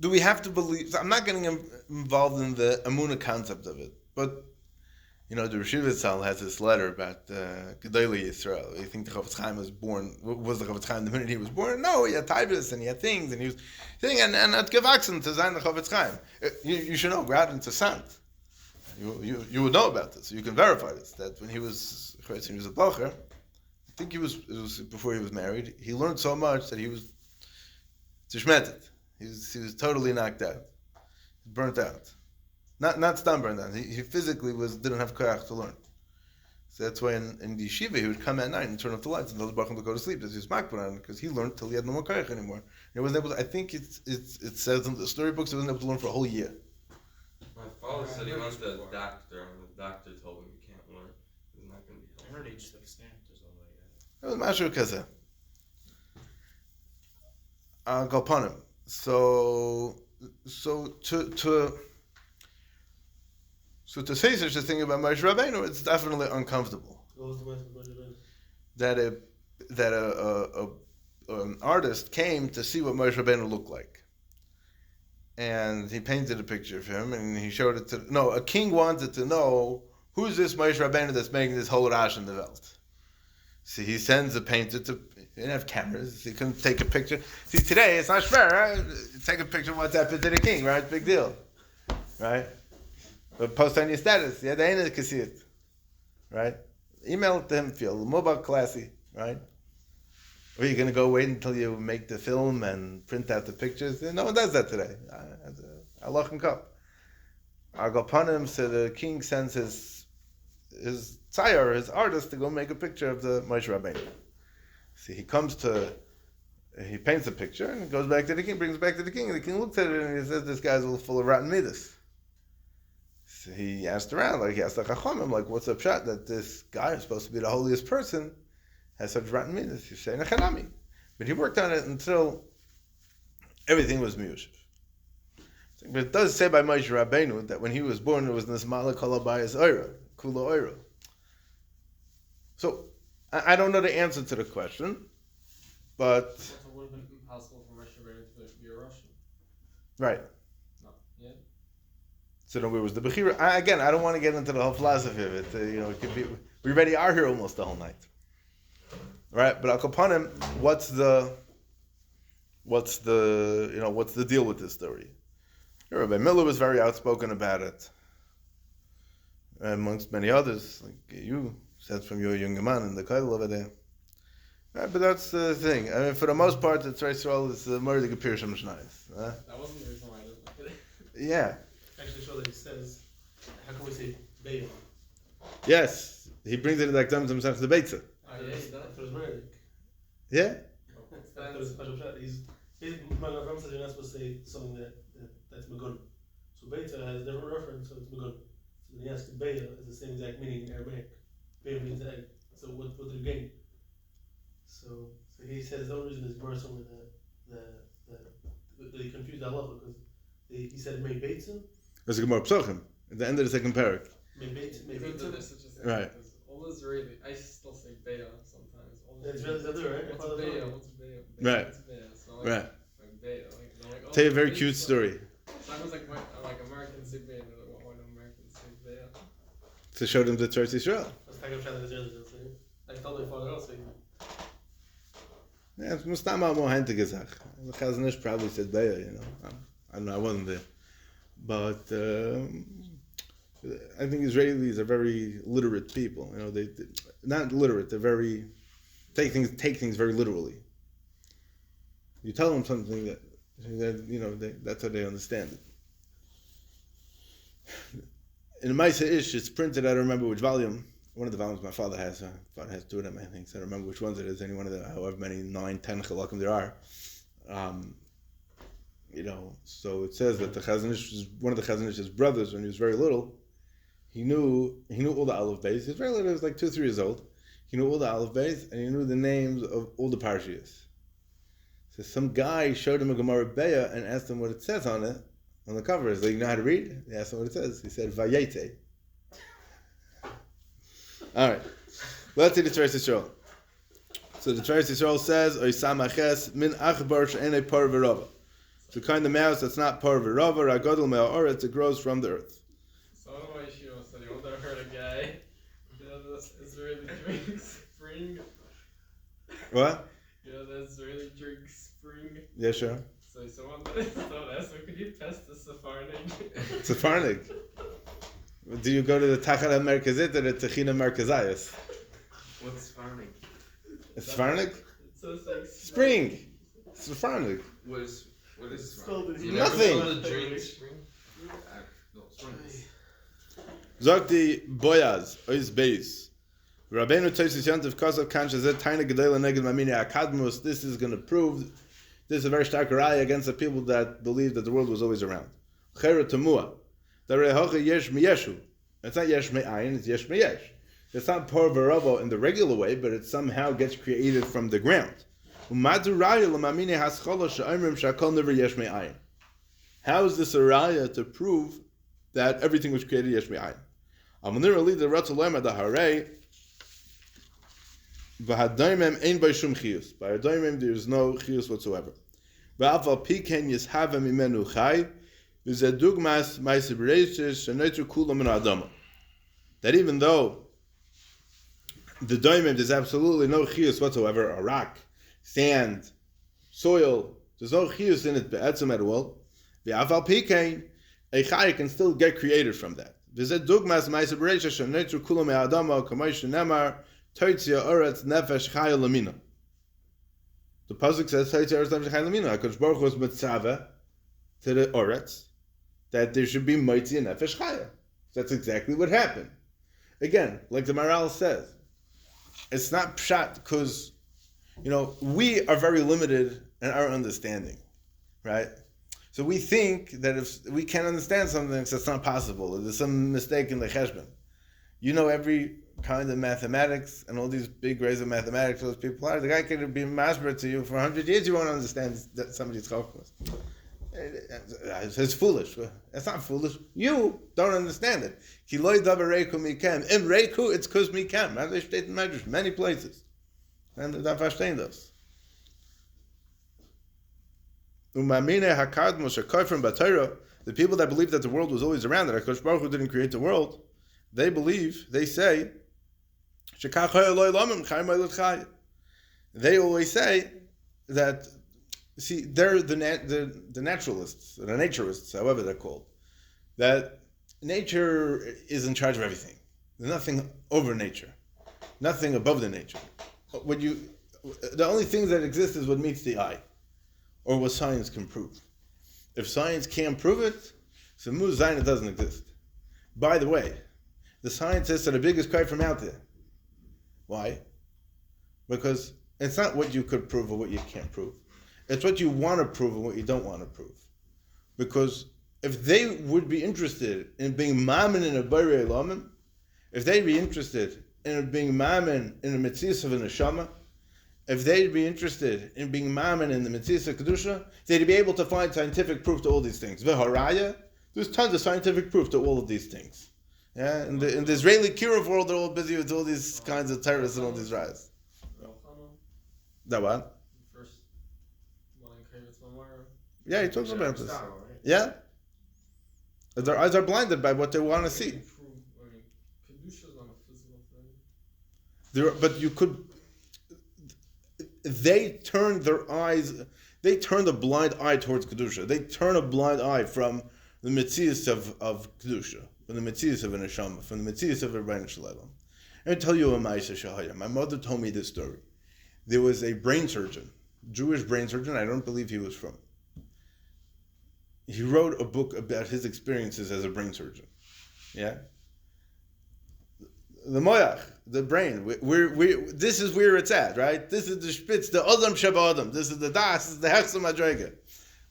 do we have to believe? I'm not getting involved in the Amunah concept of it, but the Rishiva Tzal has this letter about Gedolei Yisrael. You think the Chofetz Chaim was born? Was the Chofetz Chaim the minute he was born? No, he had taivas and he had things, and he was thing and at gewachsen to sein the Chofetz Chaim. You should know, gerade interessant. You would know about this. You can verify this. That when he was a bocher, I think it was before he was married. He learned so much that he was tishmetet. He was totally knocked out, burnt out. Not stam burnt out. He physically didn't have koyach to learn. So that's why in the yeshiva he would come at night and turn off the lights and tell the baruch to go to sleep. This was makbar because he learned till he had no more koyach anymore. He wasn't able to, I think it says in the storybooks he wasn't able to learn for a whole year. My father said he went to a doctor, and the doctor told him you can't learn. He's not going to be I healthy. heard he just like snapped or something like It was mashu kaza. Galpanim. So to say such a thing about Moshe Rabbeinu, it's definitely uncomfortable. What was the Moshe Rabbeinu? That an artist came to see what Moshe Rabbeinu looked like, and he painted a picture of him, and he showed it to. No, a king wanted to know who's this Moshe Rabbeinu that's making this whole rash in the Welt. So he sends a painter to. He didn't have cameras. He couldn't take a picture. See, today it's not fair, right? Take a picture of WhatsApp to the king, right? Big deal, right? But post on your status. Yeah, the ain't can see it, right? Email it to him. Feel mobile classy, right? Or you're gonna go wait until you make the film and print out the pictures. No one does that today. Allah and cup. Agapanim, so the king sends his tzayar, his artist, to go make a picture of the Moshe Rabbeinu. See, he paints a picture and goes back to the king, brings it back to the king, and the king looks at it and he says, "This guy's full of rotten midas." So he asked around, he asked the Chachamim, what's the pshat that this guy who's supposed to be the holiest person has such rotten midas? He's saying Nechanami. But he worked on it until everything was miyushiv. But it does say by Moshe Rabbeinu that when he was born, it was Nismala Kalabayas Oira, Kula Oira. So, I don't know the answer to the question, but... It would have been impossible for Moshe Rabbeinu to be a Russian. Right. No. Yeah? So then where was the Bechira? Again, I don't want to get into the whole philosophy of it. It could be... We already are here almost the whole night. Right? But Akapanim, what's the deal with this story? Rabbi Miller was very outspoken about it. Amongst many others, like you said from your young man in the Kaidel over there. Right, but that's the thing. I mean, for the most part, the Tzreisrael is the Murder Gepirshim Shnayis. That wasn't the reason why I didn't like it. Yeah. Actually, sure that he says, how can we say Be'er? Yes. He brings it like Dam himself to the Beitza. Oh, yeah, he does. After his marriage. Yeah? After his special shot, my grandma says you're not supposed to say something that's Magun. So Be'er has a different reference, so it's Magun. So when he asks Be'er, it's the same exact meaning in Aramaic. Be'er means egg. So what did you gain? So he says the only reason is more something that he confused Allah because he said it made Beitzim. There's a Gemara Psochim at the end of the second parak. Made Beitzim. Right. All Israeli, I still say Beya sometimes. That's really the other, right? What's Beya? What's Beya? Right. What's Beya? So Right. Beya. Tell you a very cute story. So I was like Americans say Beya, and they're like, why do Americans say Beya? To show them the Tzretz Yisrael. That's kind of trying to say. I told my father also. Yeah, it's Mustama Mohente gesagt. The Chazanish probably said Beya, I don't know, I wasn't there. But I think Israelis are very literate people. They not literate, they're very take things very literally. You tell them something that that's how they understand it. In the Maisa Ish, it's printed, I don't remember which volume. One of the volumes my father has. My father has two of them, I think. So I don't remember which ones it is. Any one of the, however many, 9, 10 chalakim there are. So it says that the Chazon Ish was one of the Chazon Ish's brothers when he was very little. He knew all the Aleph Beis. He was very little, he was like 2 or 3 years old. He knew all the Aleph Beis, and he knew the names of all the Parshiyas. So some guy showed him a Gemara Beya and asked him what it says on it, on the cover. He's like, you know how to read? He asked him what it says. He said, Vayete. All right. Let's see the Tveres Yisrael. So the Tveres Yisrael says, Oisamaches min achbar she'enei par v'rava. It's the kind of mouse that's not par v'rava, ragodol me'a'oretz, it grows from the earth. So one of my shiur said you ever heard a guy that Israeli drinks spring? What? The Israeli drinks spring. Yeah, sure. So someone asked me, could you pass the Sephardic? Sephardic. Do you go to the Tachana Merkazit or the Techina Merkazayas? What's Sephardic? Sephardic? It says like Spring. Sephardic. What is Spelled in You Nothing. never saw the drink spring? No, spring. Zogti Boyaz, Ois Beis. Rabbeinu Tosis Yantiv Kosav Kansha Zet Taina Gedela Neged Mamini Akadmus. This is going to prove, this is a very stark raya against the people that believe that the world was always around. Chera Tamua. Darehocha Yesh Miyeshu. It's not Yesh Me'ayin, it's Yesh Me'yesh. It's not Por Varavo in the regular way, but it somehow gets created from the ground. How is this a raya to prove that everything was created yesh me'ayin? By there is no chiyus whatsoever. That even though the doimim there's absolutely no chiyus whatsoever, a rock, sand, soil, there's no chiyus in it be'etzem at all. V'afal pikein, a chay can still get created from that. V'zeh dugmas ma'aseh b'reisha shenetru kula me'adama k'may shenemar toitzia oretz nefesh chay lamina. The pasuk says toitzia oretz nefesh chay lamina. HaKadosh Baruch Hu was mitzaveh to the oretz that there should be moitzi nefesh chaya. That's exactly what happened. Again, like the Maral says, it's not pshat because, we are very limited in our understanding, right? So we think that if we can't understand something, it's not possible. Or there's some mistake in the cheshbon. Every kind of mathematics and all these big grades of mathematics those people are. The guy could be masber to you for 100 years. You won't understand that somebody's chokmas. It's foolish. It's not foolish. You don't understand it. Ki loy davar reiku mikem. Im reiku, it's because mikem. They state in Medrash, many places. And they don't understand this. Umamine hakadmos shekofrim b'Torah. The people that believe that the world was always around, that HaKadosh Baruch Hu didn't create the world, they say, they always say that, see, they're the naturalists, the naturists, however they're called, that nature is in charge of everything. There's nothing over nature, nothing above the nature. The only things that exist is what meets the eye, or what science can prove. If science can't prove it, so Muzayin, it doesn't exist. By the way, the scientists are the biggest cry from out there. Why? Because it's not what you could prove or what you can't prove. It's what you want to prove and what you don't want to prove. Because if they would be interested in being mammon in a Borei Olamim, if they'd be interested in being mammon in the Metzias of a Neshama, if they'd be interested in being mammon in the Metzias of Kedusha, they'd be able to find scientific proof to all these things. V'haraya, there's tons of scientific proof to all of these things. Yeah, in the Israeli Kiruv world, they're all busy with all these kinds of terrorists and all these riots. That what? First one in Kravet's Memorial. Yeah, he talks about this. Yeah. Their eyes are blinded by what they want to see. Kedusha is not a physical thing. But you could. They turn their eyes. They turn the blind eye towards Kedusha. They turn a blind eye from the Metzias of Kedusha, from the Metzias of a Neshama, from the Metzias of a Rebbeinu Shalom. Let me tell you a Ma'aseh Shahaya. My mother told me this story. There was a brain surgeon, Jewish brain surgeon. I don't believe he was from. He wrote a book about his experiences as a brain surgeon. Yeah. The moyach, the brain. This is where it's at, right? This is the spitz, the Adam Sheba Adam. This is the das, this is the Hechsam Madrega.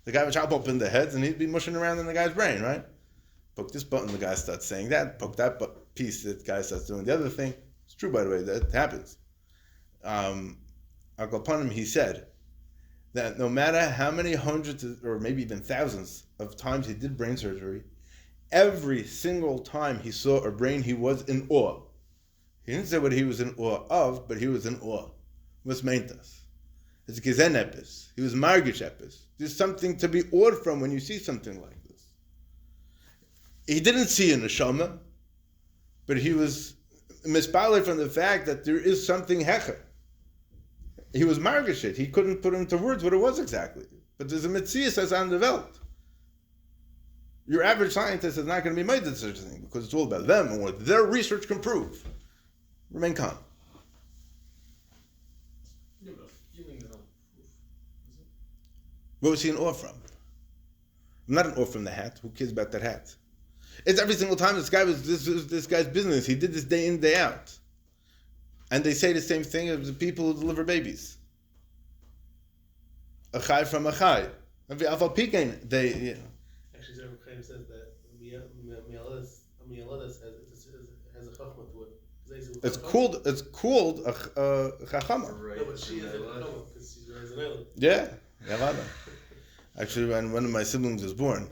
The guy would chop open the heads and he'd be mushing around in the guy's brain, right? Poke this button, the guy starts saying that. Poke that piece, the guy starts doing the other thing. It's true, by the way, that happens. Upon him, he said that no matter how many hundreds or maybe even thousands of times he did brain surgery, every single time he saw a brain, he was in awe. He didn't say what he was in awe of, but he was in awe. Was meintas. It's gezen epis. He was margish epis. There's something to be awed from when you see something like this. He didn't see a neshama, but he was mispaled from the fact that there is something hecher. He was margish it. He couldn't put into words what it was exactly. But there's a mitzias that's undeveloped. Your average scientist is not going to be made to such a thing because it's all about them and what their research can prove. Remain calm. You mean no proof, is it? What was he in awe from? I'm not in awe from the hat. Who cares about that hat? It's every single time this was this guy's business. He did this day in, day out. And they say the same thing of the people who deliver babies. A chai from a chai. They, Actually, Zerah Chaim says that Mialadas has a chachma to it. it's called a chachama. No, but she has a chachma because she's raised an island. Yeah. Actually, when one of my siblings was born,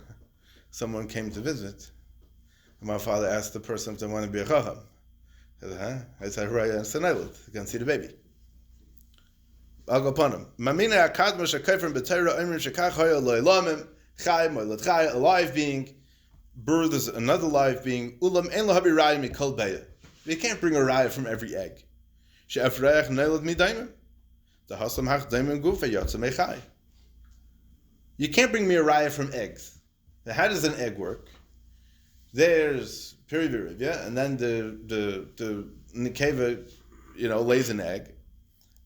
someone came to visit, and my father asked the person if they want to be a chacham. I said, I said, right, it's an island. You can see the baby. I'll go upon him. Mamina akadma shekayfrim b'teira omrim shekach hoya lo elamim chai moilat chai, a live being. Birth is another live being. Ulam ein lo habi raya mikol beya. You can't bring a raya from every egg. She'afreich neilad mi daimim. The hasam hach daimim gufa yotza mechai. You can't bring me a raya from eggs. Now, how does an egg work? There's piriviriv, yeah, and then the nekeva, lays an egg,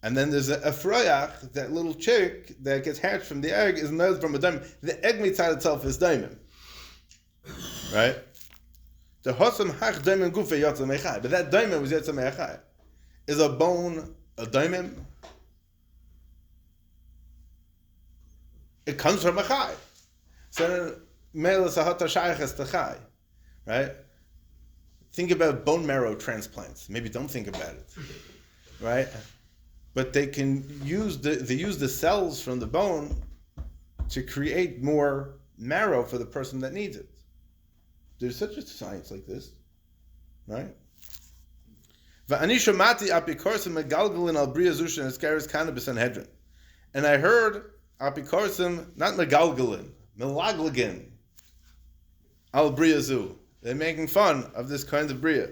and then there's a froyach, that little chick that gets hatched from the egg is nailed from a diamond. The egg mitzad itself is diamond, right? The hosam hach diamond gufe yotza mechai, but that diamond was yotza mechai. Is a bone a diamond? It comes from a chai. So mele sahata shayches to chai, right? Think about bone marrow transplants. Maybe don't think about it, right? But they can use the cells from the bone to create more marrow for the person that needs it. There's such a science like this, right? And I heard apikorsim, not megalgalin, melaglagin, al briyazu. They're making fun of this kind of bria.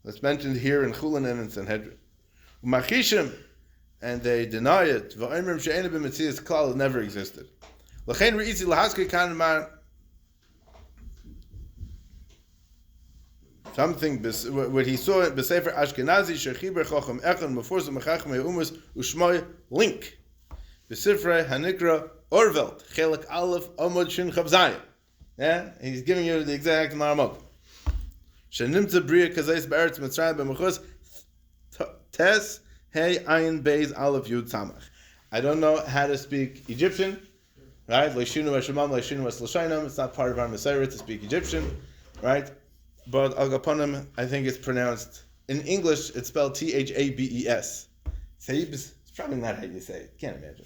That's mentioned here in Chulin and in Sanhedrin. Umachishim, and they deny it. Va'imrim she'ena b'metzias klal, it never existed. L'chein re'izi lahaskei kan mar something what he saw in B'Sefer Ashkenazi shechiber chochem echon meforza mechachmei umus ushmoi link B'Sifrei hanikra Orvelt Chelek Aleph Amud Shin Chav Zayin. Yeah, he's giving you the exact Maramok. Shenimtza Bria Kazais Be'eretz Mitzrayim B'Mechuz Tes Hey Ayin Beis Aleph Yud Samach. I don't know how to speak Egyptian, right? Leishinu V'Shemam Leishinu V'Slashainam. It's not part of our Messiah to speak Egyptian, right? But Al Gaponim, I think it's pronounced in English. It's spelled Thabes. Thabes. It's probably not how you say it. Can't imagine.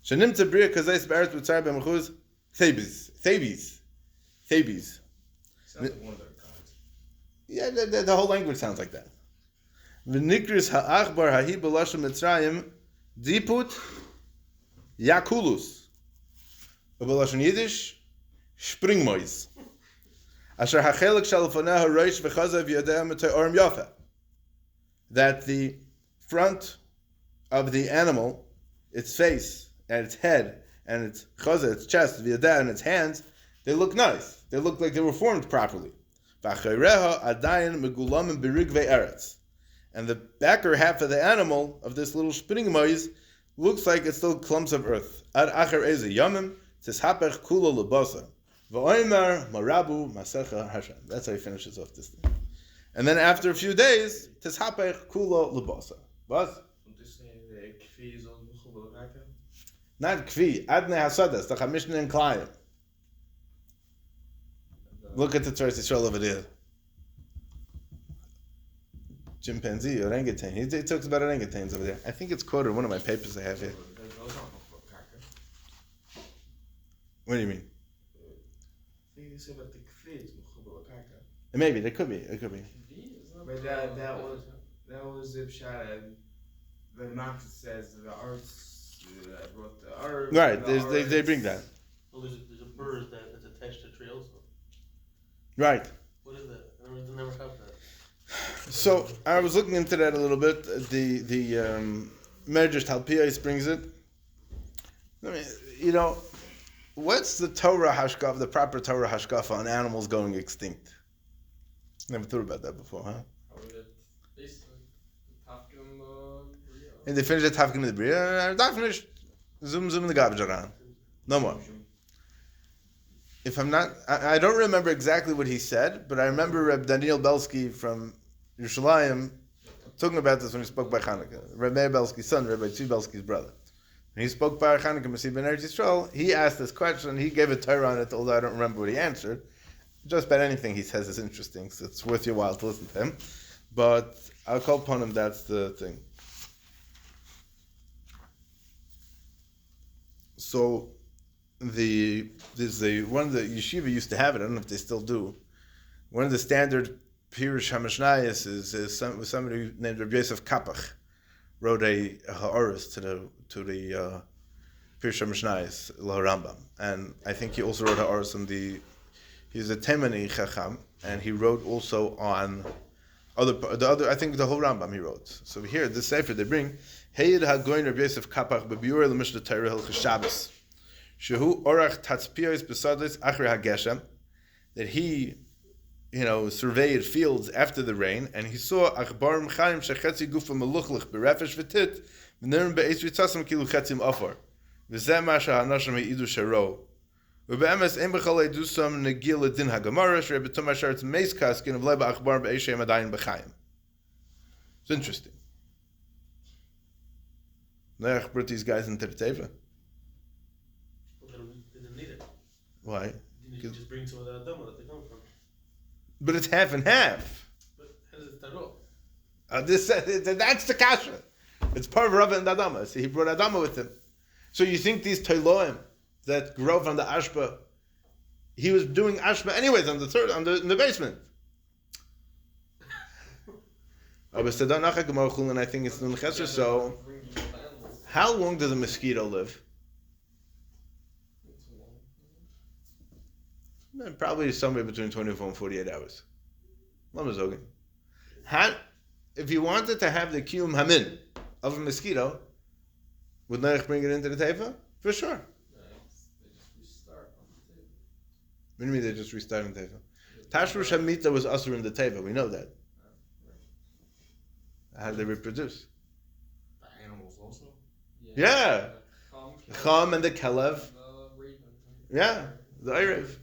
Shenimtza Bria Kazais Be'eretz Mitzrayim B'Mechuz Thabes. Sounds like one of their gods. Yeah, the whole language sounds like that. V'nikris ha'achbar hahi b'lashem Mitzrayim diput yakulus. B'lashem Yiddish springmois. Asher ha'chelek shalfaneh ha'roish v'chazav yodeh m'te'orim yafa. That the front of the animal, its face and its head and its chazah, its chest, v'yodeh, and its hands, they look nice. They look like they were formed properly. V'achayreha adayin megulamim berigvei eretz. And the backer half of the animal, of this little spinning moise, looks like it's still clumps of earth. Ad acher eze yamim, tishapech kula lebasa. V'oimer marabu masecha Hashem. That's how he finishes off this thing. And then after a few days, tishapech kula lebasa. Bas? Not kfi. Adnei hasadas. The Mishnah in Klayim. Look at the Torah Yisrael over there. Chimpanzee, orangutan. He talks about orangutans over there. I think it's quoted in one of my papers I have here. What do you mean? Maybe, it could be. But that was Zip shot at the Knox says the earth brought the earth. Right, they bring that. Well, there's a bird that's attached to a tree also. Right. What is that? I never have that. So I was looking into that a little bit. The Medrash Talpios brings it. I mean, what's the Torah hashkafa, the proper Torah hashkafa on animals going extinct? Never thought about that before, huh? And they finished the Tafkin in the Bria. That finished. Zoom in the garbage around. No more. If I'm not, I don't remember exactly what he said, but I remember Reb Daniel Belsky from Yerushalayim talking about this when he spoke by Hanukkah. Reb Meir Belsky's son, Rabbi Tzvi Belsky's brother. When he spoke by Hanukkah, Masih ben Eretz Yisrael, he asked this question. He gave a Torah on it, although I don't remember what he answered. Just about anything he says is interesting, so it's worth your while to listen to him. But I'll call upon him. That's the thing. So, one of the yeshiva used to have it. I don't know if they still do. One of the standard Pirush Hamashnayos is somebody named Rabbi Yosef Kapach wrote a ha'aris to the Pirush Hamashnayos Rambam, and I think he also wrote ha'aris on the. He's a Temani Chacham, and he wrote also on the other. I think the whole Rambam he wrote. So here, this sefer they bring Heyed Hagoyin Rabbi Yosef Kapach bebiur leMishnah Torah Hilchos Shabbos. Shehu orach tatzpiyos besadis achri hageshem, that he, surveyed fields after the rain, and he saw achbarim chayim shechetzi gufa meluchlich berefesh v'tit v'nerim be'ez v'tzasam kilu chetzim afar v'zeh masha hanashim ha'idu sharo v'be'emes ein b'chalei dusam negil ledin hagamara sh'rei b'tum asharetz meis kaskin v'lei ba'achbarim be'eshem adayin b'chayim. It's interesting. Noach brought these guys into the teva. They didn't need it. Why? You just bring some of the Adama that they come from. But it's half and half. But how does it start off? That's the kasha. It's part of Rava and Adama. So he brought Adama with him. So you think these Toiloim that grow from the Ashba, he was doing Ashba anyways in the basement. And I think it's Nun Chesed. So how long does a mosquito live? Probably somewhere between 24 and 48 hours. If you wanted to have the kiyum hamin of a mosquito, would Noach bring it into the teva? For sure. They just restart on the table. What do you mean they just restart on the teva? Tashrush hamita was usher in the teva. We know that. How do they reproduce? The animals also? Yeah. The Cham and the kelev. the raven. Yeah. The Erev.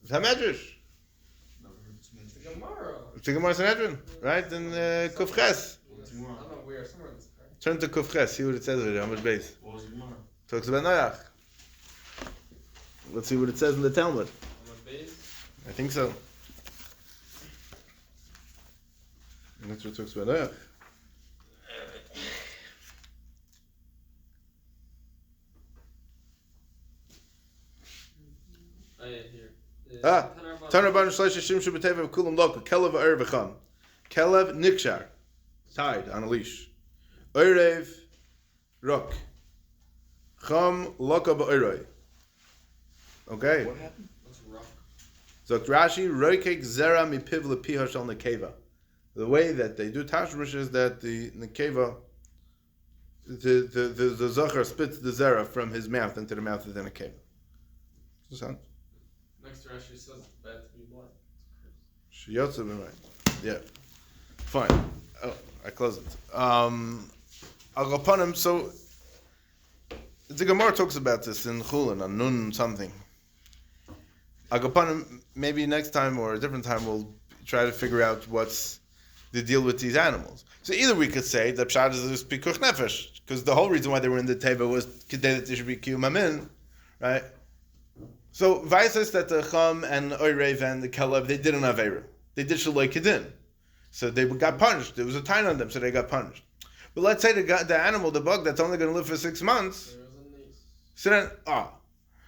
It's Hamedrash. It's the Gemara. It's a Gemara Sanhedrin, right? In Kuf Ches. I don't know where, somewhere in this car. Turn to Kuf Ches. See what it says over there. How much base? What was the Gemara? Talks about Noach. Let's see what it says in the Talmud. On the base. I think so. And that's what it talks about Noach. Oh yeah, here. Taner Ban Shleisha Shim Shabbateva Kulam Loka Kelev Erev V'cham Kelev Nikshar, tied on a leash. Erev Rok Cham Loka Ba'eroi. Okay. What happened? What's rock? So Rashi Roikek Zera Mipiv Lepiha Shal Nekeva. The way that they do Tashrush is that the Nekeva, the Zachar spits the Zera from his mouth into the mouth of the Nekeva. Does that sound? Next to Rashi says it's bad to be blind. Shiyotze been right. Yeah. Fine. Oh, I close it. I'll go upon him. So the Gemara talks about this in Chulin on Nun something. I'll go upon him. Maybe next time or a different time we'll try to figure out what's to deal with these animals. So either we could say that pshat is pikuch nefesh, because the whole reason why they were in the teva was that they should be kiyum amin, right? So Vai says that the Chum and the Oirev and the Kelev, they did an Aveira. They did Shaloi Kedin. So they got punished. There was a time on them, so they got punished. But let's say the animal, the bug, that's only going to live for 6 months. So then,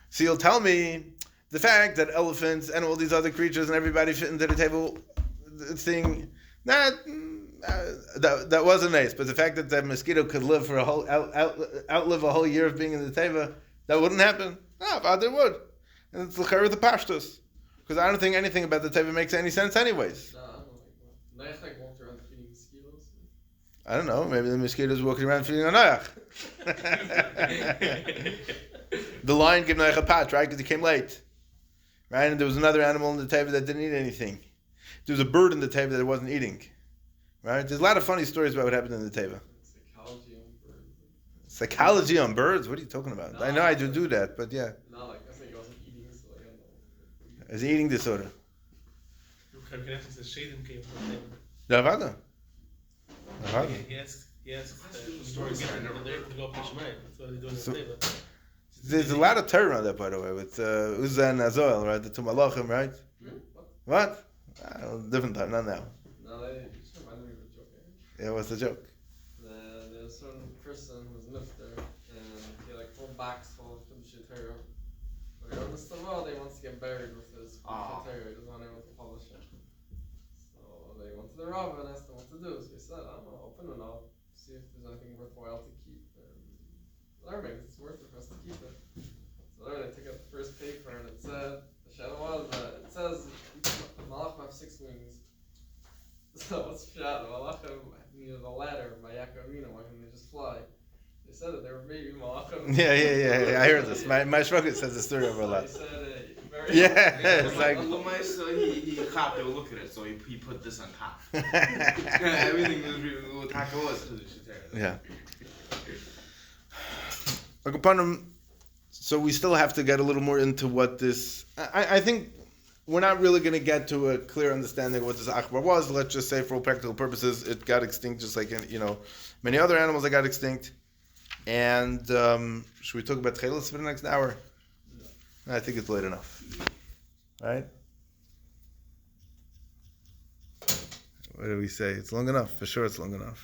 so you'll tell me the fact that elephants and all these other creatures and everybody fit into the table thing, that wasn't nice. But the fact that the mosquito could live for outlive a whole year of being in the teva, that wouldn't happen. No, but it would. And it's l'chayr with the pashtus. Because I don't think anything about the teva makes any sense anyways. No, I don't know. Noach walked around feeding mosquitoes. I don't know. Maybe the mosquitoes walking around feeding on Noach. The lion gave Noach a pat, right? Because he came late. Right? And there was another animal in the teva that didn't eat anything. There was a bird in the teva that it wasn't eating. Right? There's a lot of funny stories about what happened in the teva. Psychology on birds. Psychology on birds? What are you talking about? No, I know I do that, but yeah. No, like I think he wasn't eating, so I don't know. It's an eating disorder. The Shaden came from them. Davada. He asked the story again, and they're to go up Shemayim. That's what they're doing So- in the table. There's a lot of Torah on that, by the way, with Uzzah and Azoel, right? The two malachim, right? What? Different time, not now. No, they just reminded me of a joke. Yeah, what's the joke? There's a certain person who was nifter, and he had like full box full of Kimchi Torah. But he understood well they wants to get buried with his Torah. He doesn't want anyone to publish it. So they went to the Rav and asked him what to do. So he said, I don't know, open it up, see if there's anything worthwhile to keep. Maybe it's worth it for us to keep it. So there they took out the first paper and it said, the shadow was, it says, Malachim have 6 wings. So what's the shadow? Malachim needed a ladder by Yaakov Mino, why couldn't they just fly? They said that they were baby Malachim. Yeah, I heard this. My shmuggit says the story of a So lot. he said, Yeah, it's like... So he caught to look at it, so he put this on top. Everything was Taka was to the Shetera. Yeah. So we still have to get a little more into what this... I think we're not really going to get to a clear understanding of what this Achbar was. Let's just say for all practical purposes, it got extinct just like, many other animals that got extinct. And should we talk about Chelis for the next hour? No. I think it's late enough. Right? What do we say? It's long enough. For sure it's long enough.